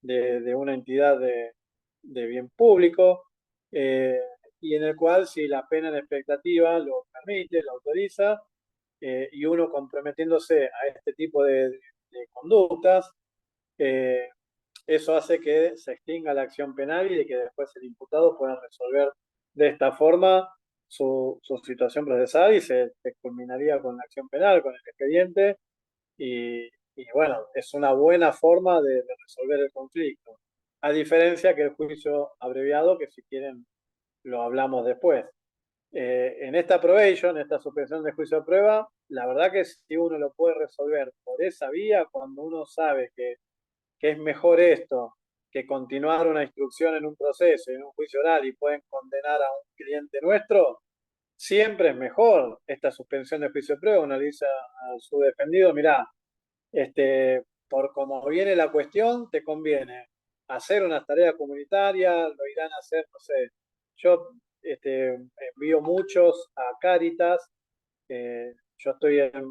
de una entidad de bien público eh, y en el cual si la pena en expectativa lo permite, lo autoriza y uno comprometiéndose a este tipo de conductas, eh, eso hace que se extinga la acción penal y de que después el imputado pueda resolver de esta forma su situación procesal y se culminaría con la acción penal, con el expediente y bueno, es una buena forma de resolver el conflicto. A diferencia que el juicio abreviado, que si quieren lo hablamos después. En esta probation, esta suspensión de juicio a prueba, la verdad que si uno lo puede resolver por esa vía, cuando uno sabe que es mejor esto que continuar una instrucción en un proceso, en un juicio oral y pueden condenar a un cliente nuestro, siempre es mejor esta suspensión de juicio de prueba. Uno le dice a su defendido, mirá, por cómo viene la cuestión, te conviene hacer unas tareas comunitarias, lo irán a hacer, no sé, yo envío muchos a Cáritas, yo estoy en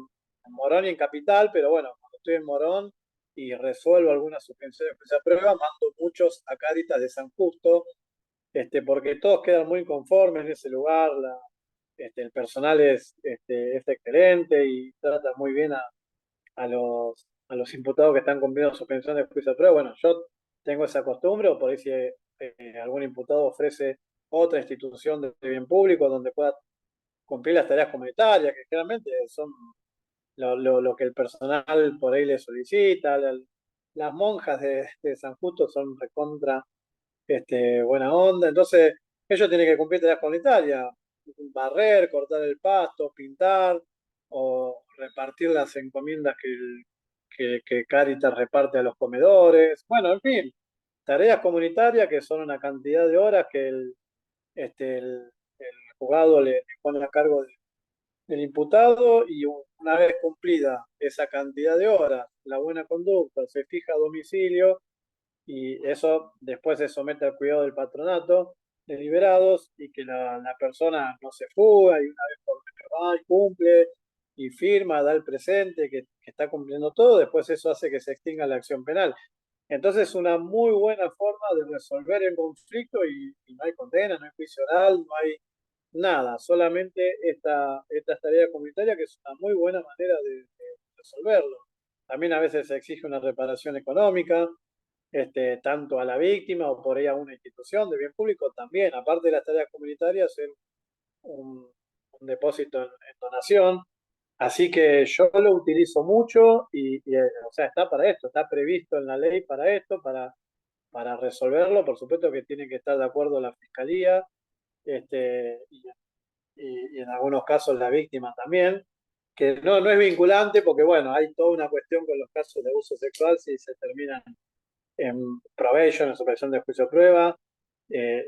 Morón y en Capital, pero bueno, cuando estoy en Morón y resuelvo algunas suspensiones de esa prueba, mando muchos a Cáritas de San Justo, porque todos quedan muy conformes en ese lugar, el personal es excelente y trata muy bien a los imputados que están cumpliendo suspensión de juicio de prueba. Bueno, yo tengo esa costumbre, o por ahí si algún imputado ofrece otra institución de bien público donde pueda cumplir las tareas comunitarias, que generalmente son lo que el personal por ahí le solicita. Las monjas de San Justo son recontra buena onda, entonces ellos tienen que cumplir tareas comunitarias, barrer, cortar el pasto, pintar o repartir las encomiendas que Cáritas reparte a los comedores. Bueno, en fin, tareas comunitarias que son una cantidad de horas que el juzgado le pone a cargo del imputado y una vez cumplida esa cantidad de horas, la buena conducta, se fija a domicilio y eso después se somete al cuidado del patronato deliberados y que la persona no se fuga y una vez por mes va y cumple y firma, da el presente, que está cumpliendo todo, después eso hace que se extinga la acción penal. Entonces es una muy buena forma de resolver el conflicto y no hay condena, no hay juicio oral, no hay nada, solamente esta tarea comunitaria que es una muy buena manera de resolverlo. También a veces se exige una reparación económica, tanto a la víctima o por ahí a una institución de bien público también, aparte de las tareas comunitarias, hacer un, un depósito en donación. Así que yo lo utilizo mucho o sea, está para esto, está previsto en la ley para esto, para resolverlo. Por supuesto que tiene que estar de acuerdo la fiscalía este, y, y en algunos casos la víctima también, que no es vinculante porque, bueno, hay toda una cuestión con los casos de abuso sexual si se terminan en probation, en suspensión de juicio de prueba. Eh,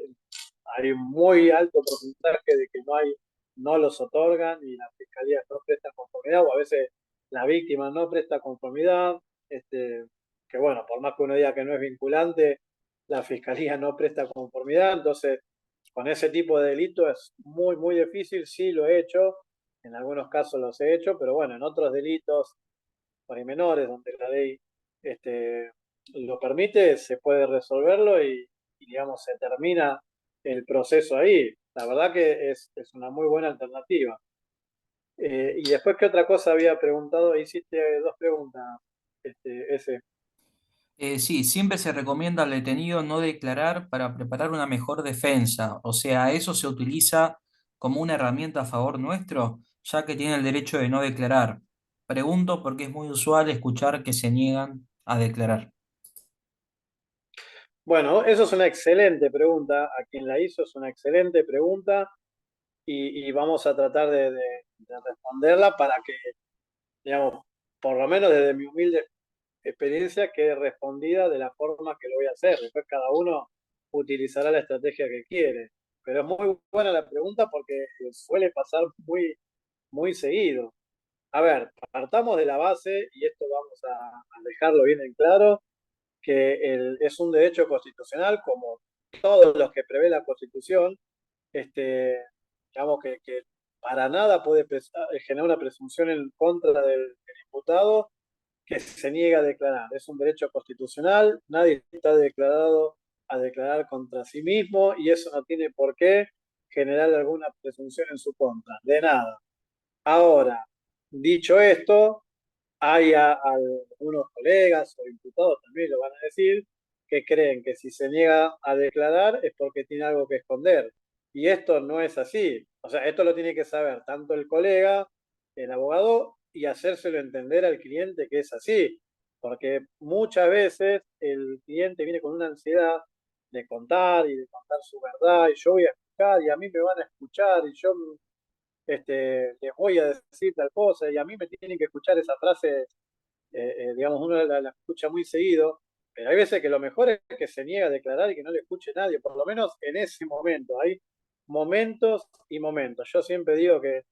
Hay un muy alto porcentaje de que no los otorgan y las fiscalías no prestan conformidad, o a veces la víctima no presta conformidad, que bueno, por más que uno diga que no es vinculante, la fiscalía no presta conformidad, entonces con ese tipo de delito es muy, muy difícil, sí lo he hecho, en algunos casos los he hecho, pero bueno, en otros delitos por ahí menores, donde la ley este, lo permite, se puede resolverlo digamos, se termina el proceso ahí. La verdad que es una muy buena alternativa. Y después, ¿qué otra cosa había preguntado? Hiciste dos preguntas, ese. Sí, siempre se recomienda al detenido no declarar para preparar una mejor defensa. O sea, ¿eso se utiliza como una herramienta a favor nuestro, ya que tiene el derecho de no declarar? Pregunto porque es muy usual escuchar que se niegan a declarar. Bueno, eso es una excelente pregunta. A quien la hizo es una excelente pregunta y vamos a tratar de responderla para que, digamos, por lo menos desde mi humilde experiencia quede respondida de la forma que lo voy a hacer. Después cada uno utilizará la estrategia que quiere. Pero es muy buena la pregunta porque suele pasar muy, muy seguido. A ver, partamos de la base, y esto vamos a dejarlo bien en claro, que es un derecho constitucional como todos los que prevé la Constitución, digamos que para nada puede generar una presunción en contra del imputado que se niega a declarar. Es un derecho constitucional, nadie está declarado a declarar contra sí mismo y eso no tiene por qué generar alguna presunción en su contra, de nada. Ahora, dicho esto, hay algunos colegas o imputados también lo van a decir, que creen que si se niega a declarar es porque tiene algo que esconder. Y esto no es así. O sea, esto lo tiene que saber tanto el colega, el abogado, y hacérselo entender al cliente que es así. Porque muchas veces el cliente viene con una ansiedad de contar y de contar su verdad, y yo voy a escuchar, y a mí me van a escuchar, y yo les voy a decir tal cosa, y a mí me tienen que escuchar esa frase digamos, uno la escucha muy seguido, pero hay veces que lo mejor es que se niega a declarar y que no le escuche nadie, por lo menos en ese momento. Hay momentos y momentos. Yo siempre digo que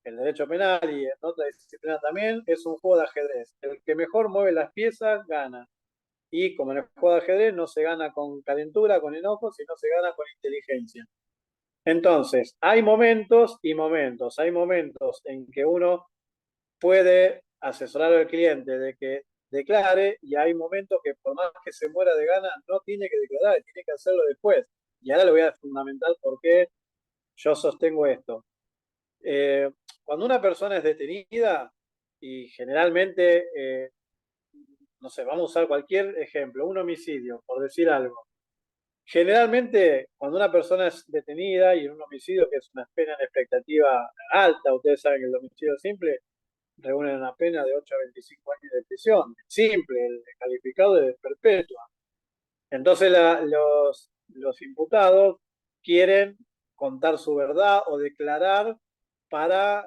el derecho penal y en otra disciplina también es un juego de ajedrez. El que mejor mueve las piezas gana. Y como en el juego de ajedrez no se gana con calentura, con enojo, sino se gana con inteligencia. Entonces, hay momentos y momentos. Hay momentos en que uno puede asesorar al cliente de que declare y hay momentos que por más que se muera de ganas no tiene que declarar, tiene que hacerlo después. Y ahora le voy a fundamentar por qué yo sostengo esto. Eh, Cuando una persona es detenida y generalmente, no sé, vamos a usar cualquier ejemplo, un homicidio, por decir algo. Generalmente, cuando una persona es detenida y en un homicidio, que es una pena en expectativa alta, ustedes saben que el homicidio simple reúnen una pena de 8 a 25 años de prisión. Simple, el calificado de perpetua. Entonces los imputados quieren contar su verdad o declarar para,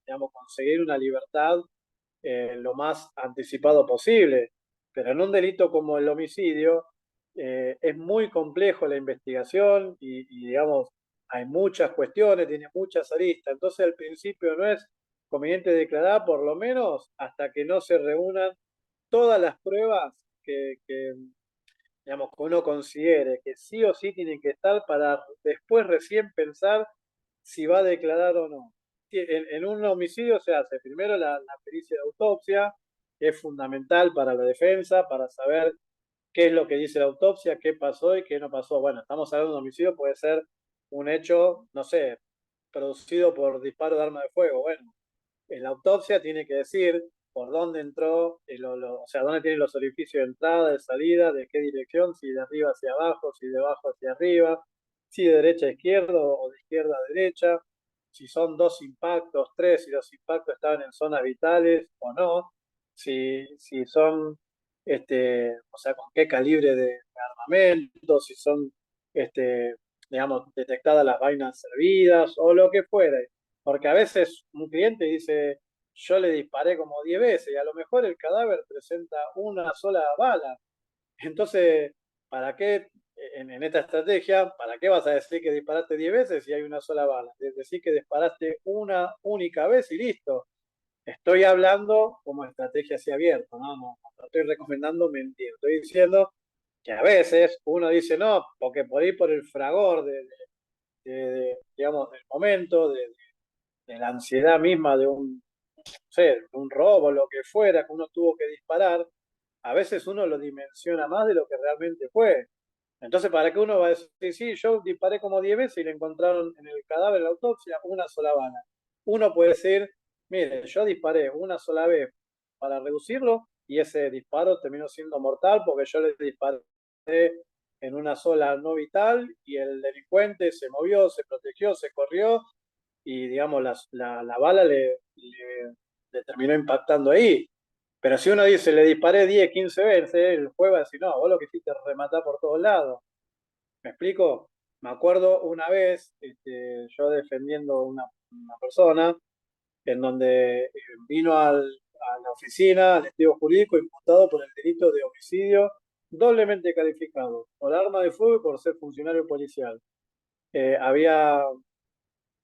digamos, conseguir una libertad lo más anticipado posible. Pero en un delito como el homicidio es muy complejo la investigación digamos, hay muchas cuestiones, tiene muchas aristas. Entonces, al principio no es conveniente declarar, por lo menos hasta que no se reúnan todas las pruebas que digamos, que uno considere que sí o sí tienen que estar para después recién pensar si va a declarar o no. En un homicidio se hace primero la pericia de autopsia, que es fundamental para la defensa, para saber qué es lo que dice la autopsia, qué pasó y qué no pasó. Bueno, estamos hablando de un homicidio, puede ser un hecho, no sé, producido por disparo de arma de fuego. Bueno, en la autopsia tiene que decir por dónde entró, o sea, dónde tienen los orificios de entrada, de salida, de qué dirección, si de arriba hacia abajo, si de abajo hacia arriba, si de derecha a izquierda o de izquierda a derecha, si son dos impactos, tres, si los impactos estaban en zonas vitales o no, si son, o sea, con qué calibre de armamento, si son, digamos, detectadas las vainas servidas o lo que fuera. Porque a veces un cliente dice, yo le disparé como 10 veces y a lo mejor el cadáver presenta una sola bala. Entonces, ¿para qué en esta estrategia, para qué vas a decir que disparaste 10 veces si hay una sola bala? Decir que disparaste una única vez y listo. Estoy hablando como estrategia así abierta, no estoy recomendando mentir. Estoy diciendo que a veces uno dice no, porque por ahí por el fragor digamos, del momento, de la ansiedad misma de no sé, de un robo, lo que fuera, que uno tuvo que disparar, a veces uno lo dimensiona más de lo que realmente fue. Entonces, ¿para qué uno va a decir, sí, yo disparé como 10 veces y le encontraron en el cadáver de la autopsia una sola bala? Uno puede decir, mire, yo disparé una sola vez para reducirlo y ese disparo terminó siendo mortal porque yo le disparé en una sola no vital y el delincuente se movió, se protegió, se corrió y digamos la bala le terminó impactando ahí. Pero si uno dice, le disparé 10 15 veces, el juez va a decir, no, vos lo que hiciste es rematar por todos lados. ¿Me explico? Me acuerdo una vez, yo defendiendo una persona, en donde vino a la oficina, al estudio jurídico, imputado por el delito de homicidio doblemente calificado, por arma de fuego y por ser funcionario policial. Había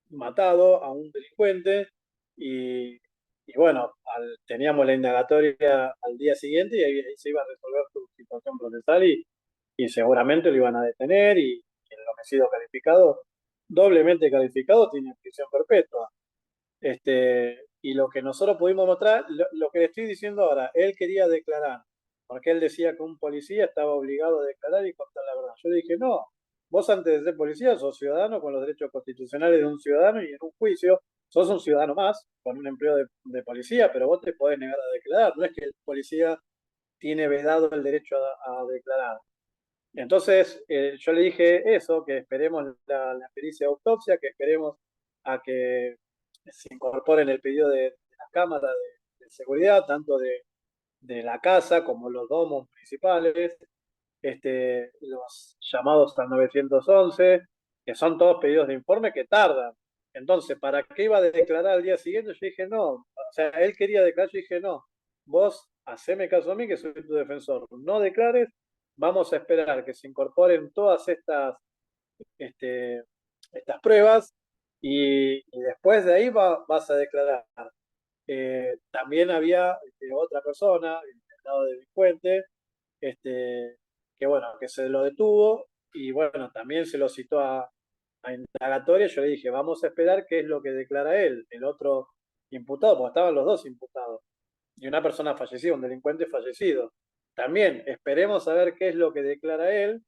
matado a un delincuente y, y bueno, teníamos la indagatoria al día siguiente y ahí se iba a resolver su situación procesal y seguramente lo iban a detener y el homicidio calificado, doblemente calificado, tiene prisión perpetua. Y lo que nosotros pudimos mostrar, lo que le estoy diciendo ahora, él quería declarar, porque él decía que un policía estaba obligado a declarar y contar la verdad. Yo le dije, no, vos antes de ser policía sos ciudadano con los derechos constitucionales de un ciudadano y en un juicio sos un ciudadano más con un empleo de policía, pero vos te podés negar a declarar, no es que el policía tiene vedado el derecho a declarar. Entonces, yo le dije eso, que esperemos la pericia de autopsia, que esperemos a que se incorporen el pedido de las cámaras de seguridad, tanto de la casa como los domos principales, los llamados al 911, que son todos pedidos de informe que tardan. Entonces, ¿para qué iba a declarar al día siguiente? Yo dije, no, o sea, él quería declarar, yo dije, no, vos haceme caso a mí que soy tu defensor, no declares, vamos a esperar que se incorporen todas este, estas pruebas y después de ahí vas a declarar. También había otra persona, el lado delincuente, que bueno, que se lo detuvo y bueno, también se lo citó a indagatoria. Yo le dije, vamos a esperar qué es lo que declara él, el otro imputado, porque estaban los dos imputados, y una persona fallecida, un delincuente fallecido. También esperemos a ver qué es lo que declara él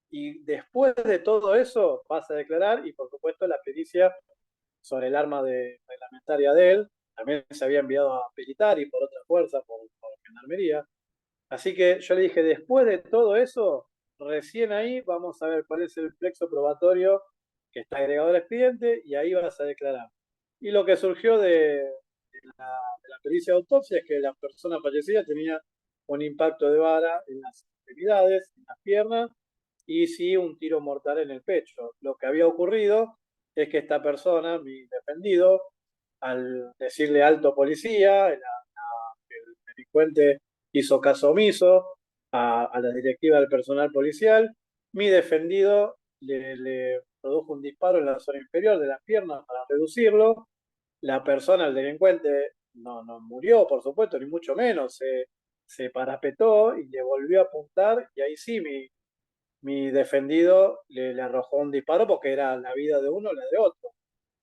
y después de todo eso vas a declarar y por supuesto la pericia sobre el arma reglamentaria de él también se había enviado a peritar y por otra fuerza, por gendarmería. Así que yo le dije, después de todo eso, recién ahí vamos a ver cuál es el plexo probatorio que está agregado al expediente y ahí vas a declarar. Y lo que surgió de la pericia de autopsia es que la persona fallecida tenía un impacto de vara en las extremidades, en las piernas y sí un tiro mortal en el pecho. Lo que había ocurrido es que esta persona, mi defendido, al decirle alto policía, el delincuente hizo caso omiso a la directiva del personal policial. Mi defendido le produjo un disparo en la zona inferior de las piernas para reducirlo. La persona, el delincuente, no murió, por supuesto, ni mucho menos. Se parapetó y le volvió a apuntar y ahí sí mi defendido le arrojó un disparo porque era la vida de uno o la de otro.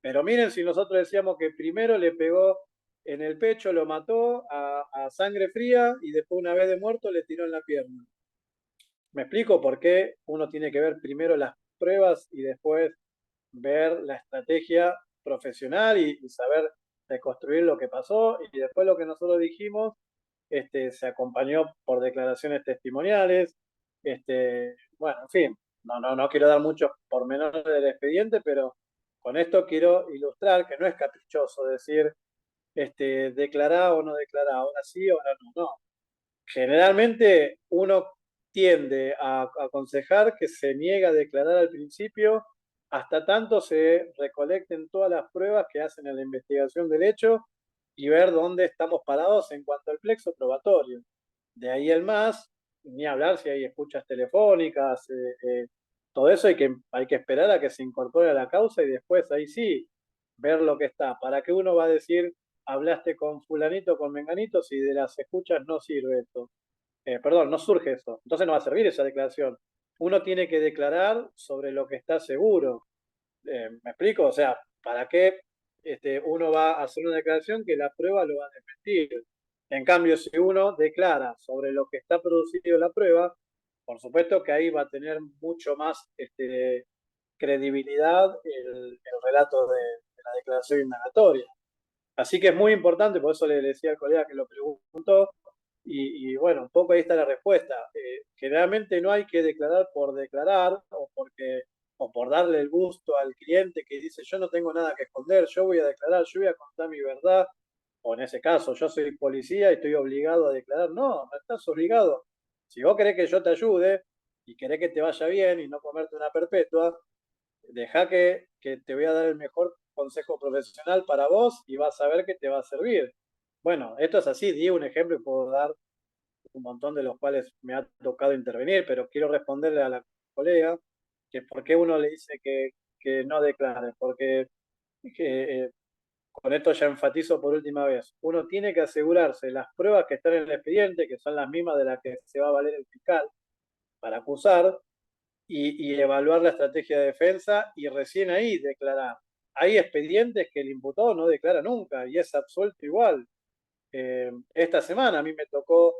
Pero miren si nosotros decíamos que primero le pegó en el pecho, lo mató a sangre fría y después una vez de muerto le tiró en la pierna. ¿Me explico por qué uno tiene que ver primero las pruebas y después ver la estrategia profesional y saber reconstruir lo que pasó? Y después lo que nosotros dijimos se acompañó por declaraciones testimoniales. Bueno, en fin, no quiero dar muchos pormenores del expediente, pero con esto quiero ilustrar que no es caprichoso decir declará o no declará, ahora sí, ahora no, no. Generalmente uno tiende a aconsejar que se niega a declarar al principio hasta tanto se recolecten todas las pruebas que hacen en la investigación del hecho y ver dónde estamos parados en cuanto al plexo probatorio. De ahí el más, ni hablar si hay escuchas telefónicas, todo eso hay que esperar a que se incorpore a la causa y después ahí sí ver lo que está. ¿Para qué uno va a decir hablaste con fulanito, con menganito, si de las escuchas no sirve esto? Perdón, no surge eso. Entonces no va a servir esa declaración. Uno tiene que declarar sobre lo que está seguro. ¿Me explico? O sea, ¿para qué uno va a hacer una declaración que la prueba lo va a desmentir? En cambio, si uno declara sobre lo que está producido la prueba, por supuesto que ahí va a tener mucho más credibilidad el relato de la declaración indagatoria. Así que es muy importante, por eso le decía al colega que lo preguntó, bueno, un poco ahí está la respuesta. Generalmente no hay que declarar por declarar o por darle el gusto al cliente que dice yo no tengo nada que esconder, yo voy a declarar, yo voy a contar mi verdad, o en ese caso yo soy policía y estoy obligado a declarar. No, no estás obligado. Si vos querés que yo te ayude y querés que te vaya bien y no comerte una perpetua, deja que te voy a dar el mejor consejo profesional para vos y vas a ver que te va a servir. Bueno, esto es así, di un ejemplo y puedo dar un montón de los cuales me ha tocado intervenir, pero quiero responderle a la colega que por qué uno le dice que no declare, porque que, con esto ya enfatizo por última vez, uno tiene que asegurarse las pruebas que están en el expediente, que son las mismas de las que se va a valer el fiscal para acusar, y evaluar la estrategia de defensa y recién ahí declarar. Hay expedientes que el imputado no declara nunca y es absuelto igual. Esta semana a mí me tocó,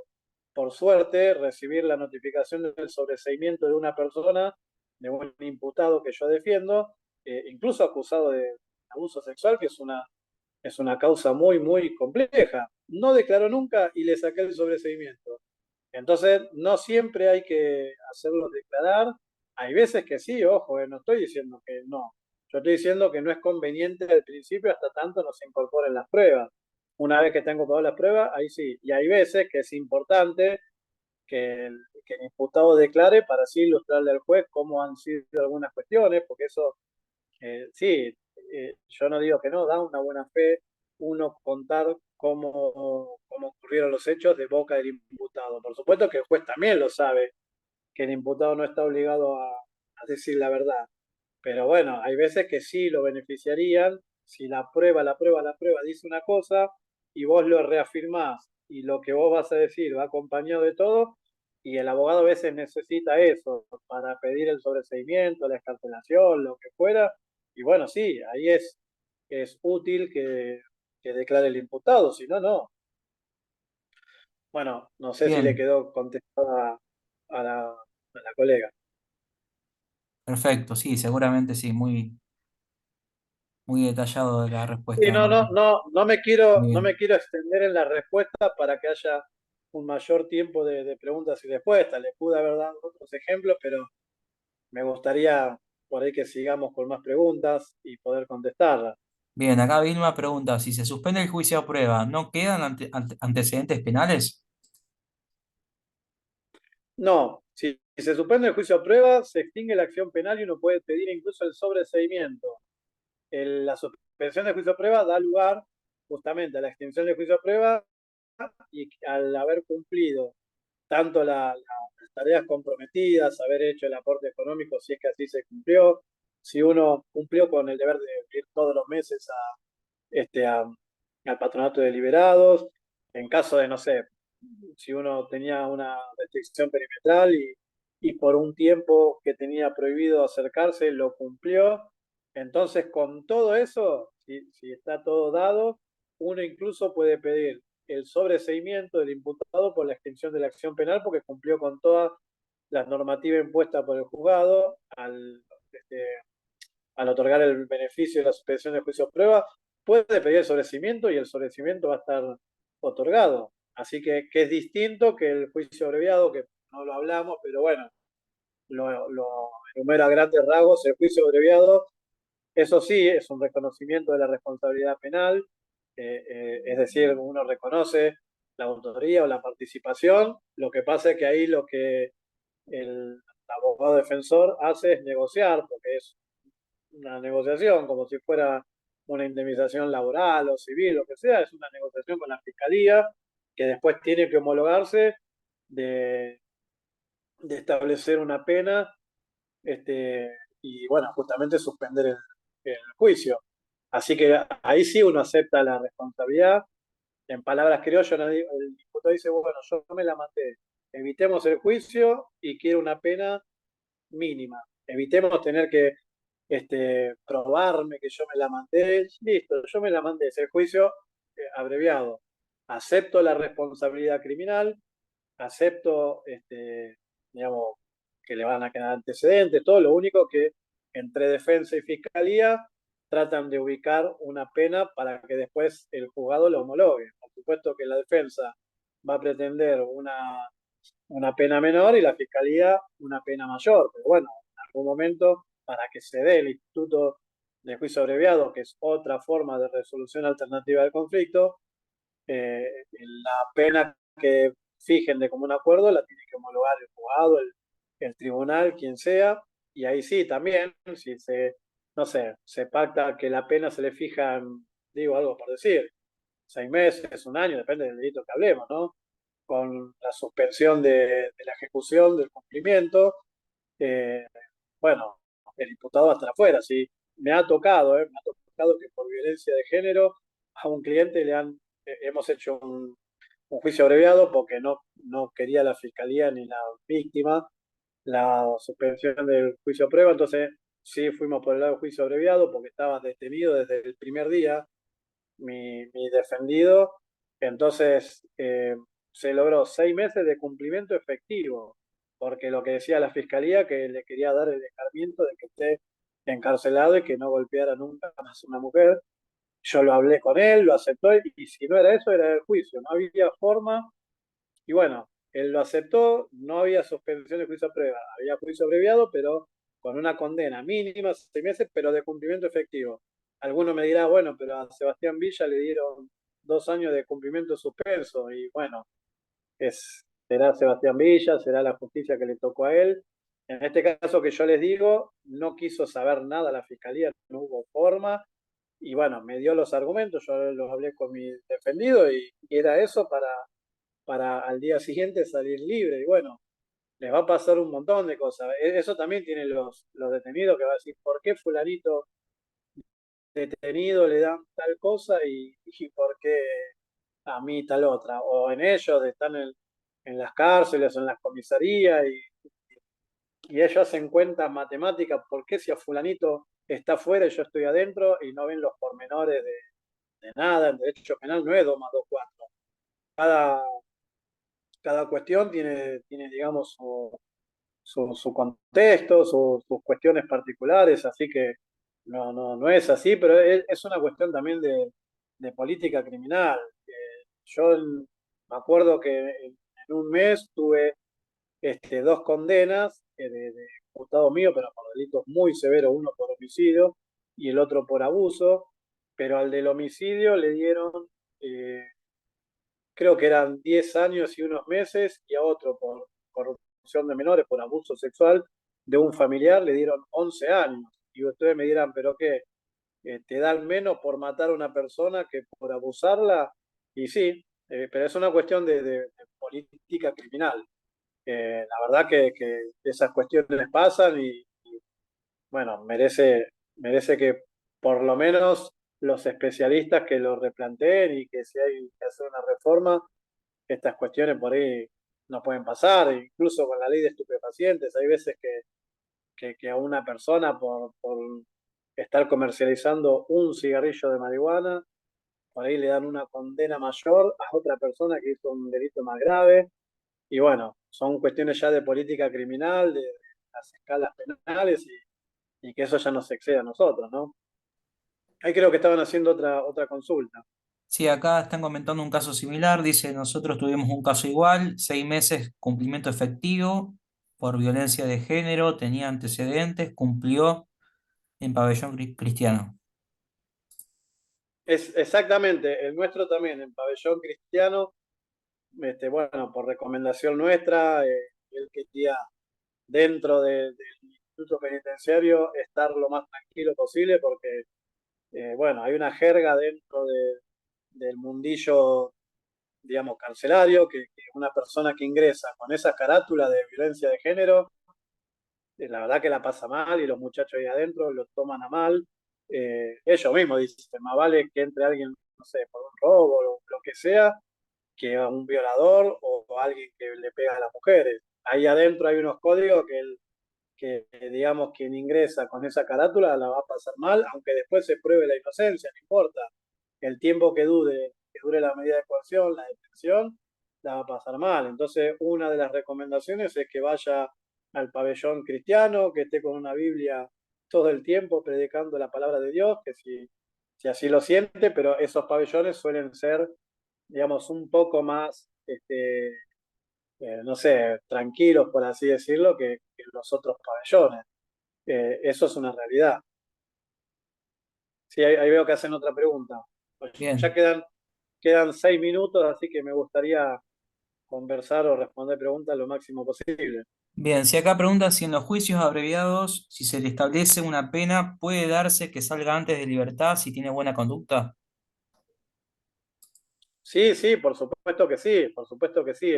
por suerte, recibir la notificación del sobreseimiento de una persona, de un imputado que yo defiendo, incluso acusado de abuso sexual, que es una causa muy, muy compleja. No declaró nunca y le saqué el sobreseimiento. Entonces, no siempre hay que hacerlo declarar. Hay veces que sí, ojo, no estoy diciendo que no. Yo estoy diciendo que no es conveniente al principio hasta tanto no se incorporen las pruebas. Una vez que tengo todas las pruebas, ahí sí. Y hay veces que es importante que el imputado declare para así ilustrarle al juez cómo han sido algunas cuestiones, porque eso sí, yo no digo que no, da una buena fe uno contar cómo ocurrieron los hechos de boca del imputado. Por supuesto que el juez también lo sabe, que el imputado no está obligado a decir la verdad. Pero bueno, hay veces que sí lo beneficiarían si la prueba dice una cosa y vos lo reafirmás y lo que vos vas a decir va acompañado de todo y el abogado a veces necesita eso para pedir el sobreseimiento, la excarcelación, lo que fuera. Y bueno, sí, ahí es útil que declare el imputado, si no, no. Bueno, no sé si le Bien, quedó contestada a la colega. perfecto, sí, seguramente sí, muy, muy detallado la Sí, respuesta de no, no, Martín. no, Muy no me bien. quiero extender en la respuesta para que haya un mayor tiempo de preguntas y respuestas. Le pude haber dado otros ejemplos, pero me gustaría por ahí que sigamos con más preguntas y poder contestarlas. Bien, acá Vilma pregunta, si se suspende el juicio a prueba, ¿no quedan antecedentes penales? No, si se suspende el juicio a prueba, se extingue la acción penal y uno puede pedir incluso el sobreseimiento. La suspensión del juicio a prueba da lugar justamente a la extinción del juicio a prueba y al haber cumplido tanto las tareas comprometidas, haber hecho el aporte económico, si es que así se cumplió, si uno cumplió con el deber de ir todos los meses al patronato de liberados, en caso de, no sé, si uno tenía una restricción perimetral y por un tiempo que tenía prohibido acercarse lo cumplió. Entonces, con todo eso, si está todo dado, uno incluso puede pedir el sobreseimiento del imputado por la extinción de la acción penal porque cumplió con todas las normativas impuestas por el juzgado este, al otorgar el beneficio de la suspensión de juicio de prueba, puede pedir el sobreseimiento y el sobreseimiento va a estar otorgado. Así que es distinto que el juicio abreviado, que no lo hablamos, pero bueno, lo enumera a grandes rasgos. El juicio abreviado, eso sí, es un reconocimiento de la responsabilidad penal, es decir, uno reconoce la autoría o la participación. Lo que pasa es que ahí lo que el abogado defensor hace es negociar, porque es una negociación, como si fuera una indemnización laboral o civil, lo que sea, es una negociación con la fiscalía que después tiene que homologarse de, de establecer una pena y, bueno, justamente suspender el juicio. Así que ahí sí uno acepta la responsabilidad. En palabras criollas, el diputado dice, bueno, yo me la mandé, evitemos el juicio y quiero una pena mínima. Evitemos tener que probarme que yo me la mandé. Listo, yo me la mandé. Es el juicio abreviado. Acepto la responsabilidad criminal, acepto, digamos, que le van a quedar antecedentes, todo. Lo único que entre defensa y fiscalía tratan de ubicar una pena para que después el juzgado lo homologue. Por supuesto que la defensa va a pretender una pena menor y la fiscalía una pena mayor. Pero bueno, en algún momento, para que se dé el instituto de juicio abreviado, que es otra forma de resolución alternativa del conflicto, la pena que fijen de común acuerdo la tiene que homologar el juzgado, el tribunal, quien sea, y ahí sí, también, si se, no sé, se pacta que la pena se le fija, digo algo por decir, 6 meses, un año, depende del delito que hablemos, ¿no? Con la suspensión de la ejecución, del cumplimiento, eh, bueno, el imputado va a estar afuera. Sí, me ha tocado que por violencia de género a un cliente hemos hecho un juicio abreviado porque no quería la fiscalía ni la víctima la suspensión del juicio a prueba. Entonces sí fuimos por el lado del juicio abreviado porque estaba detenido desde el primer día mi defendido. Entonces se logró 6 meses de cumplimiento efectivo, porque lo que decía la fiscalía, que le quería dar el escarmiento de que esté encarcelado y que no golpeara nunca más a una mujer. Yo lo hablé con él, lo aceptó, y si no era eso, era el juicio. No había forma, y bueno, él lo aceptó, no había suspensión de juicio a prueba, había juicio abreviado, pero con una condena mínima, 6 meses, pero de cumplimiento efectivo. Alguno me dirá, bueno, pero a Sebastián Villa le dieron 2 años de cumplimiento suspenso, y bueno, será Sebastián Villa, será la justicia que le tocó a él. En este caso que yo les digo, no quiso saber nada la fiscalía, no hubo forma, y bueno, me dio los argumentos, yo los hablé con mi defendido, y era eso para al día siguiente salir libre. Y bueno, les va a pasar un montón de cosas. Eso también tienen los detenidos que va a decir, ¿por qué fulanito detenido le dan tal cosa y por qué a mí tal otra? O en ellos están en las cárceles o en las comisarías y ellos hacen cuentas matemáticas, ¿por qué si a fulanito está afuera y yo estoy adentro y no ven los pormenores de nada? En derecho penal no es 2 más 2, 4. Cada, cada cuestión tiene digamos, su contexto, sus cuestiones particulares, así que no es así, pero es una cuestión también de política criminal. Yo me acuerdo que en un mes tuve 2 condenas de imputado mío, pero por delitos muy severos, uno por homicidio y el otro por abuso, pero al del homicidio le dieron, eh, creo que eran 10 años y unos meses, y a otro por corrupción de menores, por abuso sexual de un familiar, le dieron 11 años. Y ustedes me dirán, ¿pero qué? ¿Te dan menos por matar a una persona que por abusarla? Y sí, pero es una cuestión de política criminal. La verdad que esas cuestiones pasan y bueno, merece que por lo menos los especialistas que lo replanteen y que si hay que hacer una reforma, estas cuestiones por ahí no pueden pasar, incluso con la ley de estupefacientes, hay veces que a una persona por estar comercializando un cigarrillo de marihuana, por ahí le dan una condena mayor a otra persona que hizo un delito más grave. Y bueno, son cuestiones ya de política criminal, de las escalas penales y que eso ya nos excede a nosotros, ¿no? Ahí creo que estaban haciendo otra consulta. Sí, acá están comentando un caso similar. Dice, nosotros tuvimos un caso igual, 6 meses, cumplimiento efectivo por violencia de género, tenía antecedentes, cumplió en pabellón cristiano. Es exactamente, el nuestro también, en pabellón cristiano, bueno, por recomendación nuestra, él quería dentro del instituto penitenciario estar lo más tranquilo posible porque, bueno, hay una jerga dentro del mundillo, digamos, carcelario, que una persona que ingresa con esa carátula de violencia de género, la verdad que la pasa mal y los muchachos ahí adentro lo toman a mal. Ellos mismos dicen, más vale que entre alguien, no sé, por un robo o lo que sea, que a un violador o alguien que le pega a las mujeres. Ahí adentro hay unos códigos que digamos, quien ingresa con esa carátula la va a pasar mal, aunque después se pruebe la inocencia, no importa. El tiempo que dure la medida de coerción, la detención, la va a pasar mal. Entonces, una de las recomendaciones es que vaya al pabellón cristiano, que esté con una Biblia todo el tiempo predicando la palabra de Dios, que si así lo siente, pero esos pabellones suelen ser, digamos, un poco más, no sé, tranquilos, por así decirlo, que los otros pabellones. Eso es una realidad. Sí, ahí veo que hacen otra pregunta. Pues ya Bien, quedan 6 minutos, así que me gustaría conversar o responder preguntas lo máximo posible. bien. Si acá pregunta si en los juicios abreviados, si se le establece una pena, ¿puede darse que salga antes de libertad si tiene buena conducta? Sí, sí, por supuesto que sí, por supuesto que sí.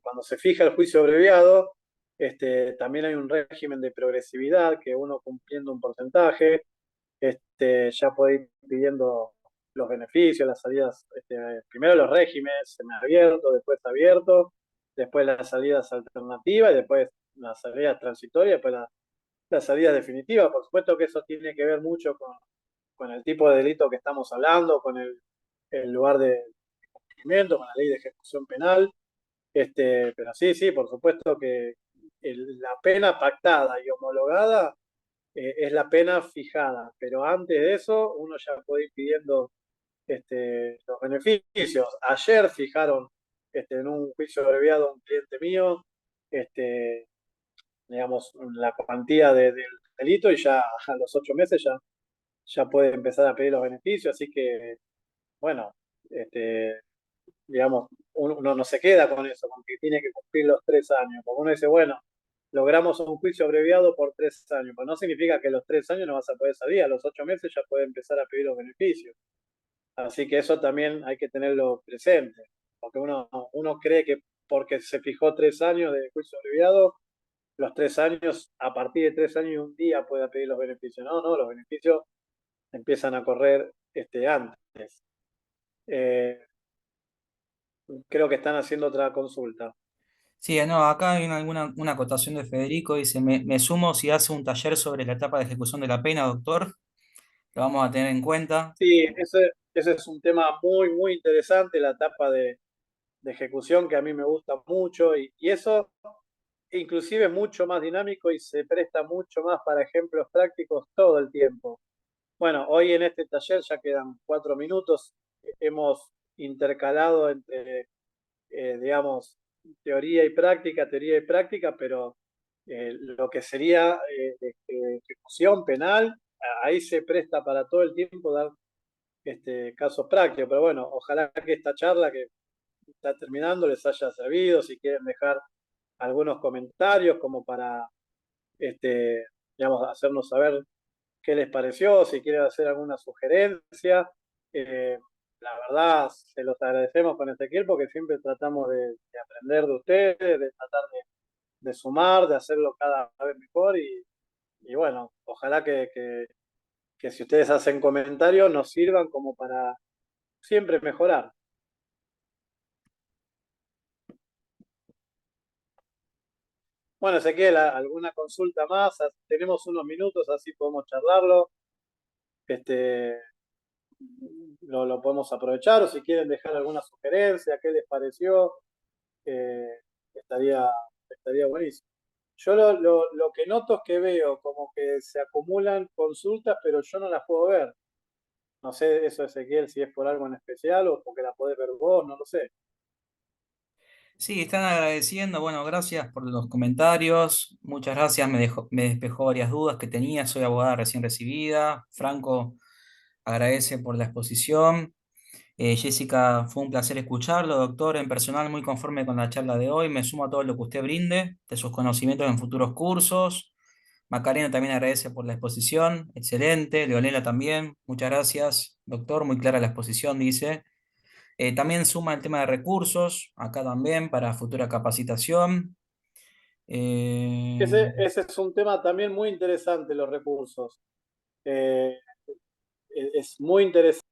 Cuando se fija el juicio abreviado, también hay un régimen de progresividad que uno cumpliendo un porcentaje, ya puede ir pidiendo los beneficios, las salidas, primero los regímenes semiabiertos, después abiertos, después las salidas alternativas, y después las salidas transitorias, después las salidas definitivas. Por supuesto que eso tiene que ver mucho con el tipo de delito que estamos hablando, con el lugar de cumplimiento, con la ley de ejecución penal. Pero sí, sí, por supuesto que la pena pactada y homologada es la pena fijada, pero antes de eso uno ya puede ir pidiendo los beneficios. Ayer fijaron en un juicio abreviado a un cliente mío, este, digamos, la cuantía del delito y ya a los 8 meses ya puede empezar a pedir los beneficios, así que, bueno, digamos, uno no se queda con eso, con que tiene que cumplir los 3 años, porque uno dice, bueno, logramos un juicio abreviado por 3 años, pues no significa que a los 3 años no vas a poder salir, a los 8 meses ya puede empezar a pedir los beneficios. Así que eso también hay que tenerlo presente, porque uno cree que porque se fijó 3 años de juicio abreviado, los 3 años, a partir de 3 años y un día pueda pedir los beneficios. No, no, los beneficios empiezan a correr antes. Eh, Creo que están haciendo otra consulta. Sí, no, acá hay una acotación de Federico, dice, me sumo si hace un taller sobre la etapa de ejecución de la pena, doctor, lo vamos a tener en cuenta. Sí, ese es un tema muy, muy interesante, la etapa de ejecución que a mí me gusta mucho y eso inclusive es mucho más dinámico y se presta mucho más para ejemplos prácticos todo el tiempo. Bueno, hoy en este taller ya quedan 4 minutos. Hemos intercalado entre, digamos, teoría y práctica, pero lo que sería ejecución penal, ahí se presta para todo el tiempo dar casos prácticos. Pero bueno, ojalá que esta charla que está terminando les haya servido. Si quieren dejar algunos comentarios como para, digamos, hacernos saber qué les pareció, si quieren hacer alguna sugerencia. Eh, la verdad, se los agradecemos con Ezequiel porque siempre tratamos de aprender de ustedes, de tratar de sumar, de hacerlo cada vez mejor y bueno, ojalá que si ustedes hacen comentarios nos sirvan como para siempre mejorar. Bueno, Ezequiel, ¿alguna consulta más? Tenemos unos minutos, así podemos charlarlo. Este, lo podemos aprovechar, o si quieren dejar alguna sugerencia, qué les pareció, eh, estaría, estaría buenísimo. Yo lo que noto es que veo como que se acumulan consultas, pero yo no las puedo ver. No sé eso, Ezequiel, si es por algo en especial o porque la podés ver vos, no lo sé. Sí, están agradeciendo. Bueno, gracias por los comentarios. Muchas gracias. Me despejó varias dudas que tenía. Soy abogada recién recibida. Franco agradece por la exposición. Jessica, fue un placer escucharlo, doctor. En personal, muy conforme con la charla de hoy. Me sumo a todo lo que usted brinde, de sus conocimientos en futuros cursos. Macarena también agradece por la exposición. Excelente. Leonela también. Muchas gracias, doctor. Muy clara la exposición, dice. También suma el tema de recursos, acá también para futura capacitación. Eh, Ese es un tema también muy interesante, los recursos. Eh, es muy interesante.